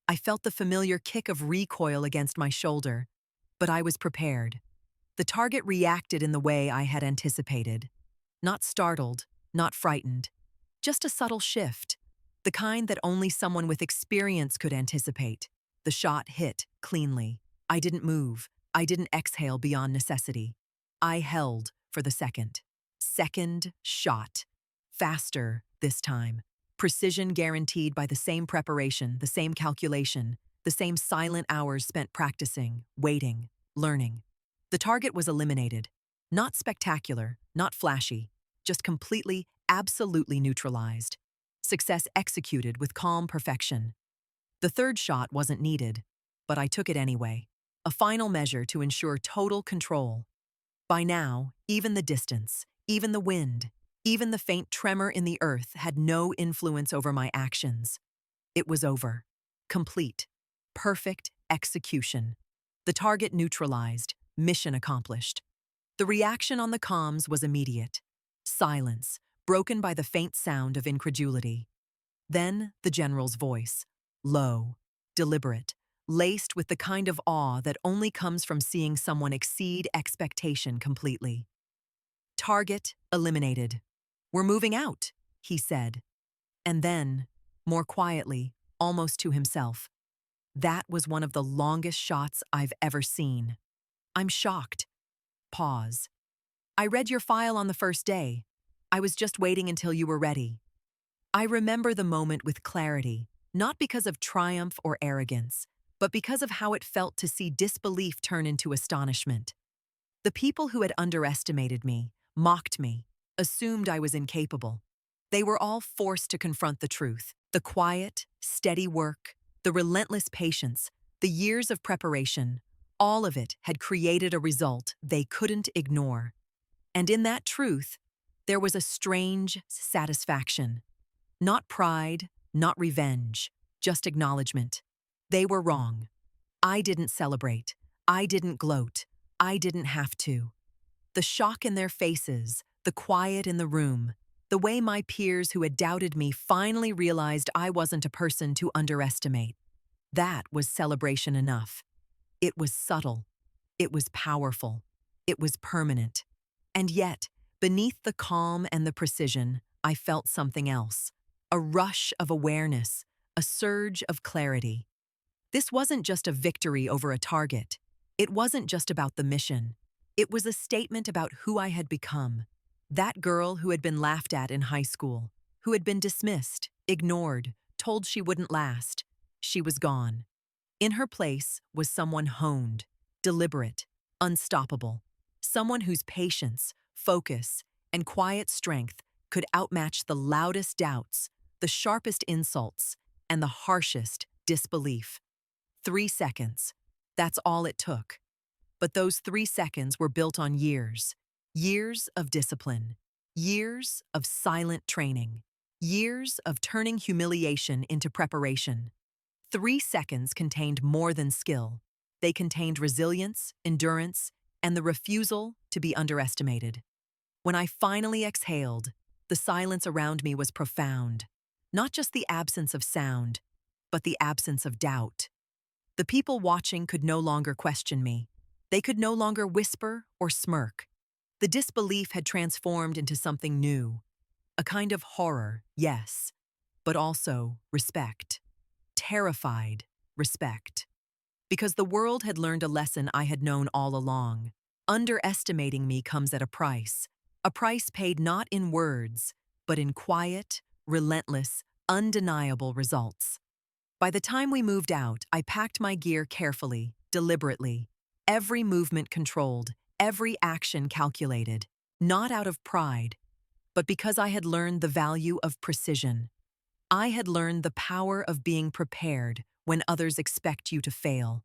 I felt the familiar kick of recoil against my shoulder, but I was prepared. The target reacted in the way I had anticipated. Not startled, not frightened. Just a subtle shift, the kind that only someone with experience could anticipate. The shot hit cleanly. I didn't move. I didn't exhale beyond necessity. I held for the second. Second shot. Faster this time. Precision guaranteed by the same preparation, the same calculation, the same silent hours spent practicing, waiting, learning. The target was eliminated. Not spectacular, not flashy, just completely, absolutely neutralized. Success executed with calm perfection. The third shot wasn't needed, but I took it anyway. A final measure to ensure total control. By now, even the distance, even the wind, even the faint tremor in the earth had no influence over my actions. It was over. Complete. Perfect execution. The target neutralized. Mission accomplished. The reaction on the comms was immediate. Silence, broken by the faint sound of incredulity. Then the general's voice, low, deliberate, laced with the kind of awe that only comes from seeing someone exceed expectation completely. Target eliminated. We're moving out, he said. And then, more quietly, almost to himself, that was one of the longest shots I've ever seen. I'm shocked. Pause. I read your file on the first day. I was just waiting until you were ready. I remember the moment with clarity, not because of triumph or arrogance, but because of how it felt to see disbelief turn into astonishment. The people who had underestimated me, mocked me, assumed I was incapable. They were all forced to confront the truth. The quiet, steady work, the relentless patience, the years of preparation, all of it had created a result they couldn't ignore. And in that truth, there was a strange satisfaction. Not pride, not revenge, just acknowledgement. They were wrong. I didn't celebrate. I didn't gloat. I didn't have to. The shock in their faces, the quiet in the room, the way my peers who had doubted me finally realized I wasn't a person to underestimate. That was celebration enough. It was subtle. It was powerful. It was permanent. And yet, beneath the calm and the precision, I felt something else. A rush of awareness, a surge of clarity. This wasn't just a victory over a target. It wasn't just about the mission. It was a statement about who I had become. That girl who had been laughed at in high school, who had been dismissed, ignored, told she wouldn't last. She was gone. In her place was someone honed, deliberate, unstoppable. Someone whose patience, focus, and quiet strength could outmatch the loudest doubts, the sharpest insults, and the harshest disbelief. 3 seconds. That's all it took. But those 3 seconds were built on years. Years of discipline. Years of silent training. Years of turning humiliation into preparation. 3 seconds contained more than skill. They contained resilience, endurance, and the refusal to be underestimated. When I finally exhaled, the silence around me was profound. Not just the absence of sound, but the absence of doubt. The people watching could no longer question me. They could no longer whisper or smirk. The disbelief had transformed into something new. A kind of horror, yes, but also respect. Terrified respect. Because the world had learned a lesson I had known all along. Underestimating me comes at a price paid not in words, but in quiet, relentless, undeniable results. By the time we moved out, I packed my gear carefully, deliberately, every movement controlled, every action calculated, not out of pride, but because I had learned the value of precision. I had learned the power of being prepared when others expect you to fail.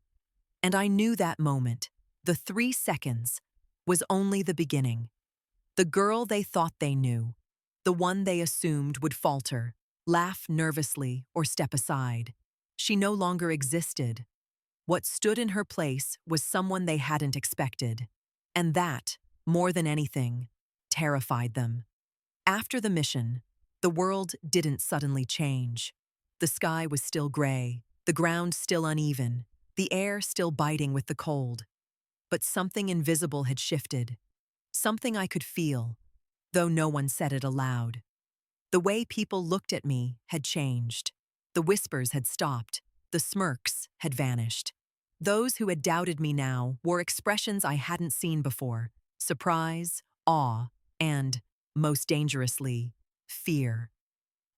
And I knew that moment, the 3 seconds, was only the beginning. The girl they thought they knew, the one they assumed would falter, laugh nervously, or step aside. She no longer existed. What stood in her place was someone they hadn't expected. And that, more than anything, terrified them. After the mission, the world didn't suddenly change. The sky was still gray, the ground still uneven, the air still biting with the cold. But something invisible had shifted. Something I could feel, though no one said it aloud. The way people looked at me had changed. The whispers had stopped. The smirks had vanished. Those who had doubted me now wore expressions I hadn't seen before: surprise, awe, and, most dangerously, fear.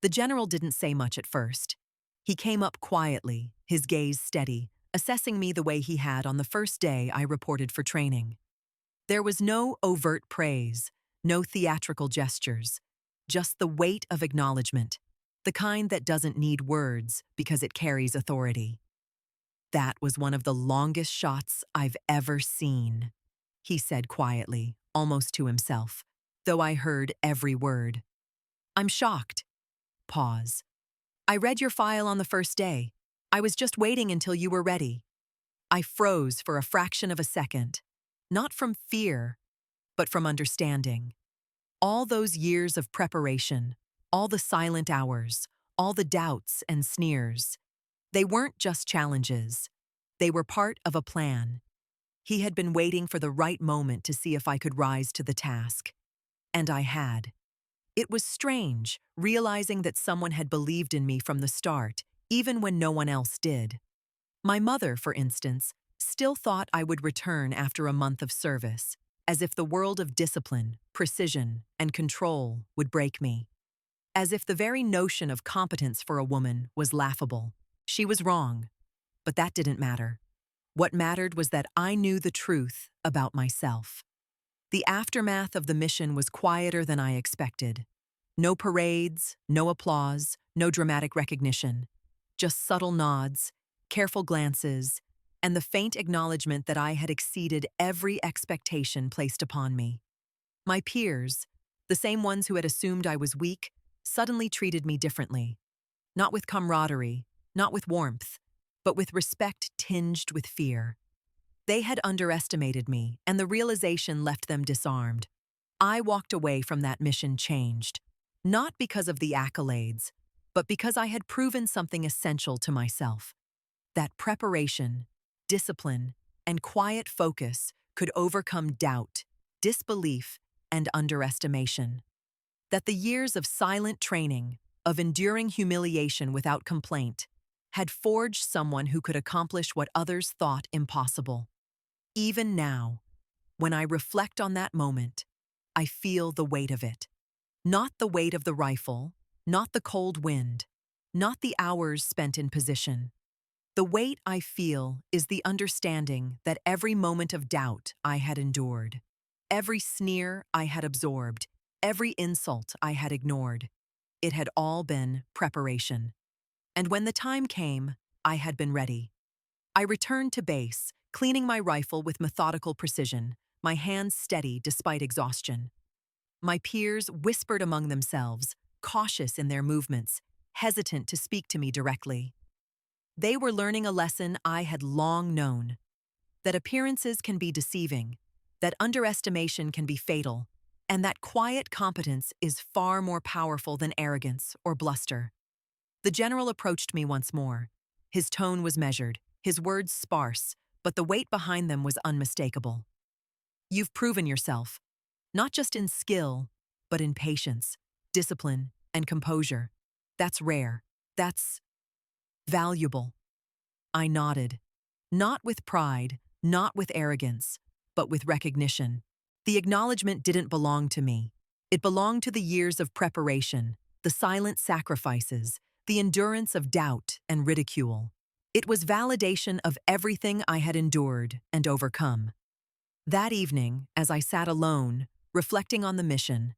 The general didn't say much at first. He came up quietly, his gaze steady, assessing me the way he had on the first day I reported for training. There was no overt praise, no theatrical gestures, just the weight of acknowledgement, the kind that doesn't need words because it carries authority. That was one of the longest shots I've ever seen, he said quietly, almost to himself, though I heard every word. I'm shocked. Pause. I read your file on the first day. I was just waiting until you were ready. I froze for a fraction of a second, not from fear, but from understanding. All those years of preparation, all the silent hours, all the doubts and sneers, they weren't just challenges. They were part of a plan. He had been waiting for the right moment to see if I could rise to the task. And I had. It was strange, realizing that someone had believed in me from the start, even when no one else did. My mother, for instance, still thought I would return after a month of service, as if the world of discipline, precision, and control would break me. As if the very notion of competence for a woman was laughable. She was wrong, but that didn't matter. What mattered was that I knew the truth about myself. The aftermath of the mission was quieter than I expected. No parades, no applause, no dramatic recognition. Just subtle nods, careful glances, and the faint acknowledgement that I had exceeded every expectation placed upon me. My peers, the same ones who had assumed I was weak, suddenly treated me differently. Not with camaraderie, not with warmth, but with respect tinged with fear. They had underestimated me, and the realization left them disarmed. I walked away from that mission changed, not because of the accolades, but because I had proven something essential to myself. That preparation, discipline, and quiet focus could overcome doubt, disbelief, and underestimation. That the years of silent training, of enduring humiliation without complaint, had forged someone who could accomplish what others thought impossible. Even now, when I reflect on that moment, I feel the weight of it. Not the weight of the rifle, not the cold wind, not the hours spent in position. The weight I feel is the understanding that every moment of doubt I had endured, every sneer I had absorbed, every insult I had ignored, it had all been preparation. And when the time came, I had been ready. I returned to base, cleaning my rifle with methodical precision, my hands steady despite exhaustion. My peers whispered among themselves, cautious in their movements, hesitant to speak to me directly. They were learning a lesson I had long known, that appearances can be deceiving, that underestimation can be fatal, and that quiet competence is far more powerful than arrogance or bluster. The general approached me once more. His tone was measured, his words sparse, but the weight behind them was unmistakable. You've proven yourself, not just in skill, but in patience, discipline, and composure. That's rare. That's valuable. I nodded. Not with pride, not with arrogance, but with recognition. The acknowledgement didn't belong to me. It belonged to the years of preparation, the silent sacrifices, the endurance of doubt and ridicule. It was validation of everything I had endured and overcome. That evening, as I sat alone, reflecting on the mission,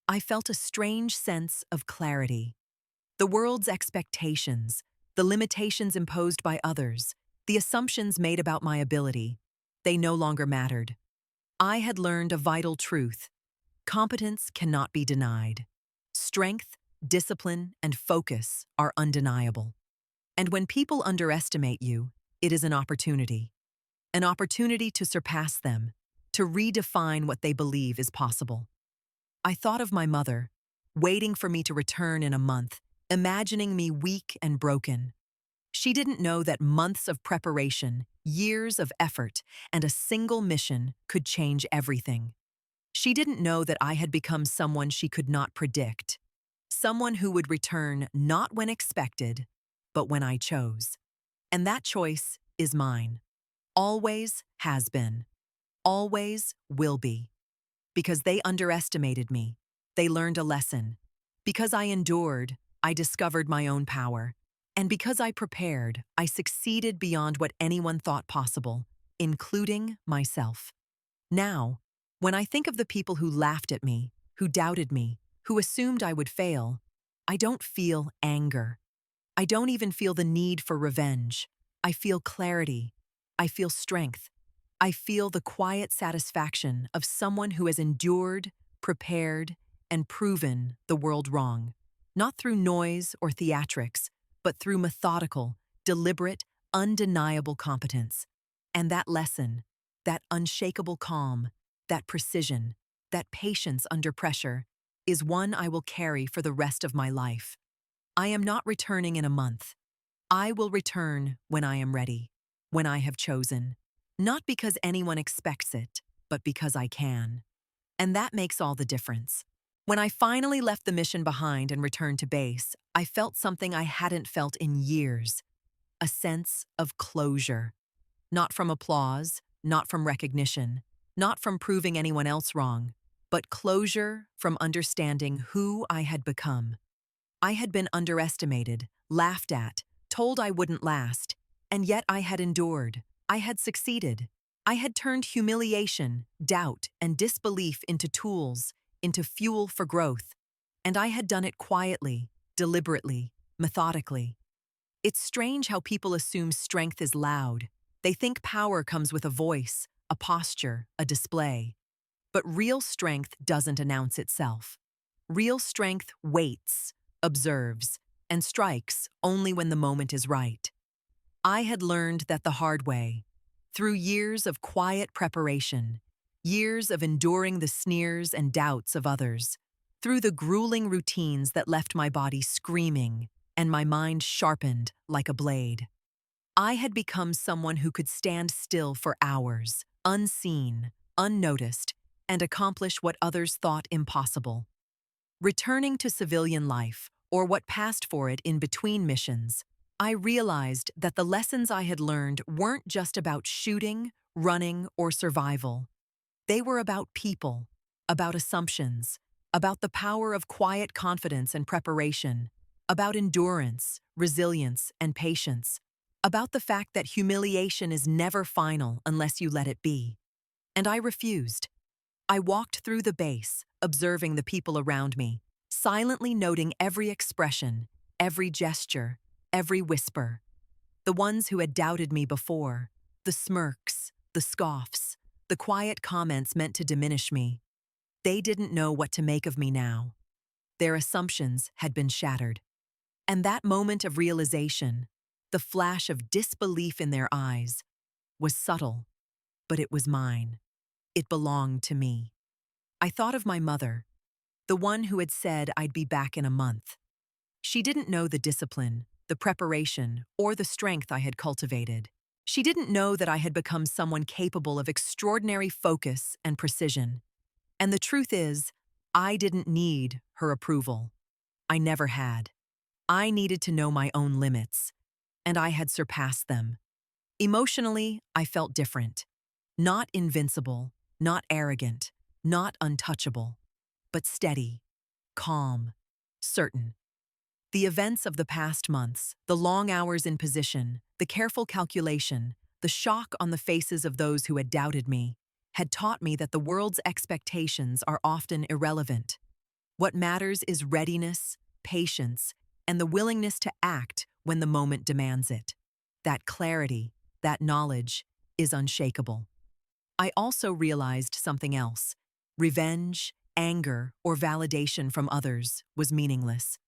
I felt a strange sense of clarity. The world's expectations, the limitations imposed by others, the assumptions made about my ability, they no longer mattered. I had learned a vital truth. Competence cannot be denied. Strength, discipline, and focus are undeniable. And when people underestimate you, it is an opportunity. An opportunity to surpass them, to redefine what they believe is possible. I thought of my mother, waiting for me to return in a month, imagining me weak and broken. She didn't know that months of preparation, years of effort, and a single mission could change everything. She didn't know that I had become someone she could not predict. Someone who would return not when expected, but when I chose. And that choice is mine. Always has been. Always will be. Because they underestimated me, they learned a lesson. Because I endured, I discovered my own power. And because I prepared, I succeeded beyond what anyone thought possible, including myself. Now, when I think of the people who laughed at me, who doubted me, who assumed I would fail, I don't feel anger. I don't even feel the need for revenge. I feel clarity. I feel strength. I feel the quiet satisfaction of someone who has endured, prepared, and proven the world wrong, not through noise or theatrics, but through methodical, deliberate, undeniable competence. And that lesson, that unshakable calm, that precision, that patience under pressure, is one I will carry for the rest of my life. I am not returning in a month. I will return when I am ready, when I have chosen. Not because anyone expects it, but because I can. And that makes all the difference. When I finally left the mission behind and returned to base, I felt something I hadn't felt in years. A sense of closure. Not from applause, not from recognition, not from proving anyone else wrong, but closure from understanding who I had become. I had been underestimated, laughed at, told I wouldn't last, and yet I had endured. I had succeeded. I had turned humiliation, doubt, and disbelief into tools, into fuel for growth. And I had done it quietly, deliberately, methodically. It's strange how people assume strength is loud. They think power comes with a voice, a posture, a display. But real strength doesn't announce itself. Real strength waits, observes, and strikes only when the moment is right. I had learned that the hard way, through years of quiet preparation, years of enduring the sneers and doubts of others, through the grueling routines that left my body screaming and my mind sharpened like a blade. I had become someone who could stand still for hours, unseen, unnoticed, and accomplish what others thought impossible. Returning to civilian life, or what passed for it in between missions, I realized that the lessons I had learned weren't just about shooting, running, or survival. They were about people, about assumptions, about the power of quiet confidence and preparation, about endurance, resilience, and patience, about the fact that humiliation is never final unless you let it be. And I refused. I walked through the base, observing the people around me, silently noting every expression, every gesture, every whisper. The ones who had doubted me before, the smirks, the scoffs, the quiet comments meant to diminish me. They didn't know what to make of me now. Their assumptions had been shattered. And that moment of realization, the flash of disbelief in their eyes, was subtle, but it was mine. It belonged to me. I thought of my mother, the one who had said I'd be back in a month. She didn't know the discipline, the preparation, or the strength I had cultivated. She didn't know that I had become someone capable of extraordinary focus and precision. And the truth is, I didn't need her approval. I never had. I needed to know my own limits, and I had surpassed them. Emotionally, I felt different. Not invincible, not arrogant, not untouchable, but steady, calm, certain. The events of the past months, the long hours in position, the careful calculation, the shock on the faces of those who had doubted me, had taught me that the world's expectations are often irrelevant. What matters is readiness, patience, and the willingness to act when the moment demands it. That clarity, that knowledge, is unshakable. I also realized something else. Revenge, anger, or validation from others was meaningless.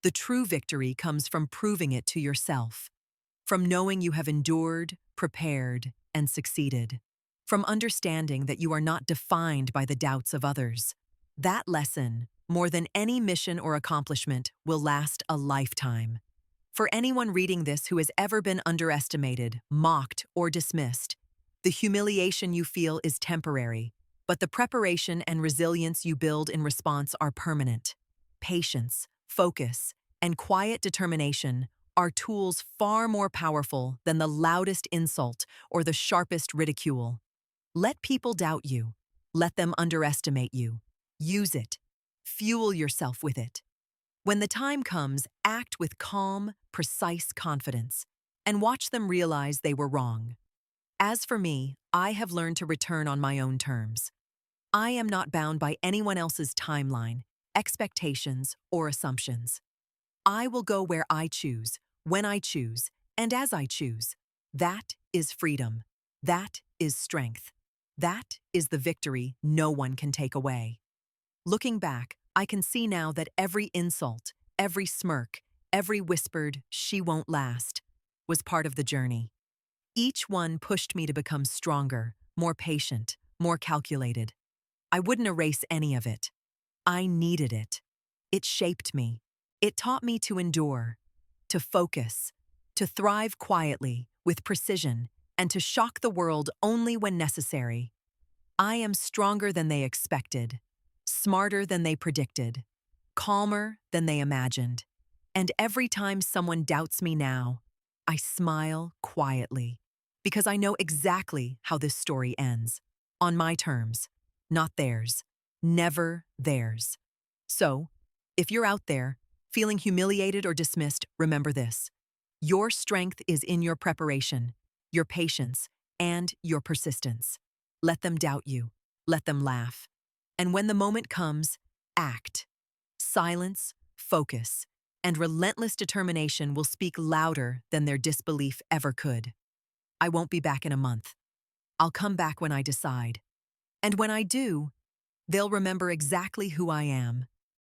The true victory comes from proving it to yourself, from knowing you have endured, prepared, and succeeded, from understanding that you are not defined by the doubts of others. That lesson, more than any mission or accomplishment, will last a lifetime. For anyone reading this who has ever been underestimated, mocked, or dismissed, the humiliation you feel is temporary, but the preparation and resilience you build in response are permanent. Patience, focus, and quiet determination are tools far more powerful than the loudest insult or the sharpest ridicule. Let people doubt you. Let them underestimate you. Use it. Fuel yourself with it. When the time comes, act with calm, precise confidence, and watch them realize they were wrong. As for me, I have learned to return on my own terms. I am not bound by anyone else's timeline, expectations, or assumptions. I will go where I choose, when I choose, and as I choose. That is freedom. That is strength. That is the victory no one can take away. Looking back, I can see now that every insult, every smirk, every whispered, "she won't last," was part of the journey. Each one pushed me to become stronger, more patient, more calculated. I wouldn't erase any of it. I needed it. It shaped me. It taught me to endure, to focus, to thrive quietly, with precision, and to shock the world only when necessary. I am stronger than they expected, smarter than they predicted, calmer than they imagined. And every time someone doubts me now, I smile quietly, because I know exactly how this story ends. On my terms, not theirs. Never theirs. So, if you're out there, feeling humiliated or dismissed, remember this. Your strength is in your preparation, your patience, and your persistence. Let them doubt you. Let them laugh. And when the moment comes, act. Silence, focus, and relentless determination will speak louder than their disbelief ever could. I won't be back in a month. I'll come back when I decide. And when I do, they'll remember exactly who I am,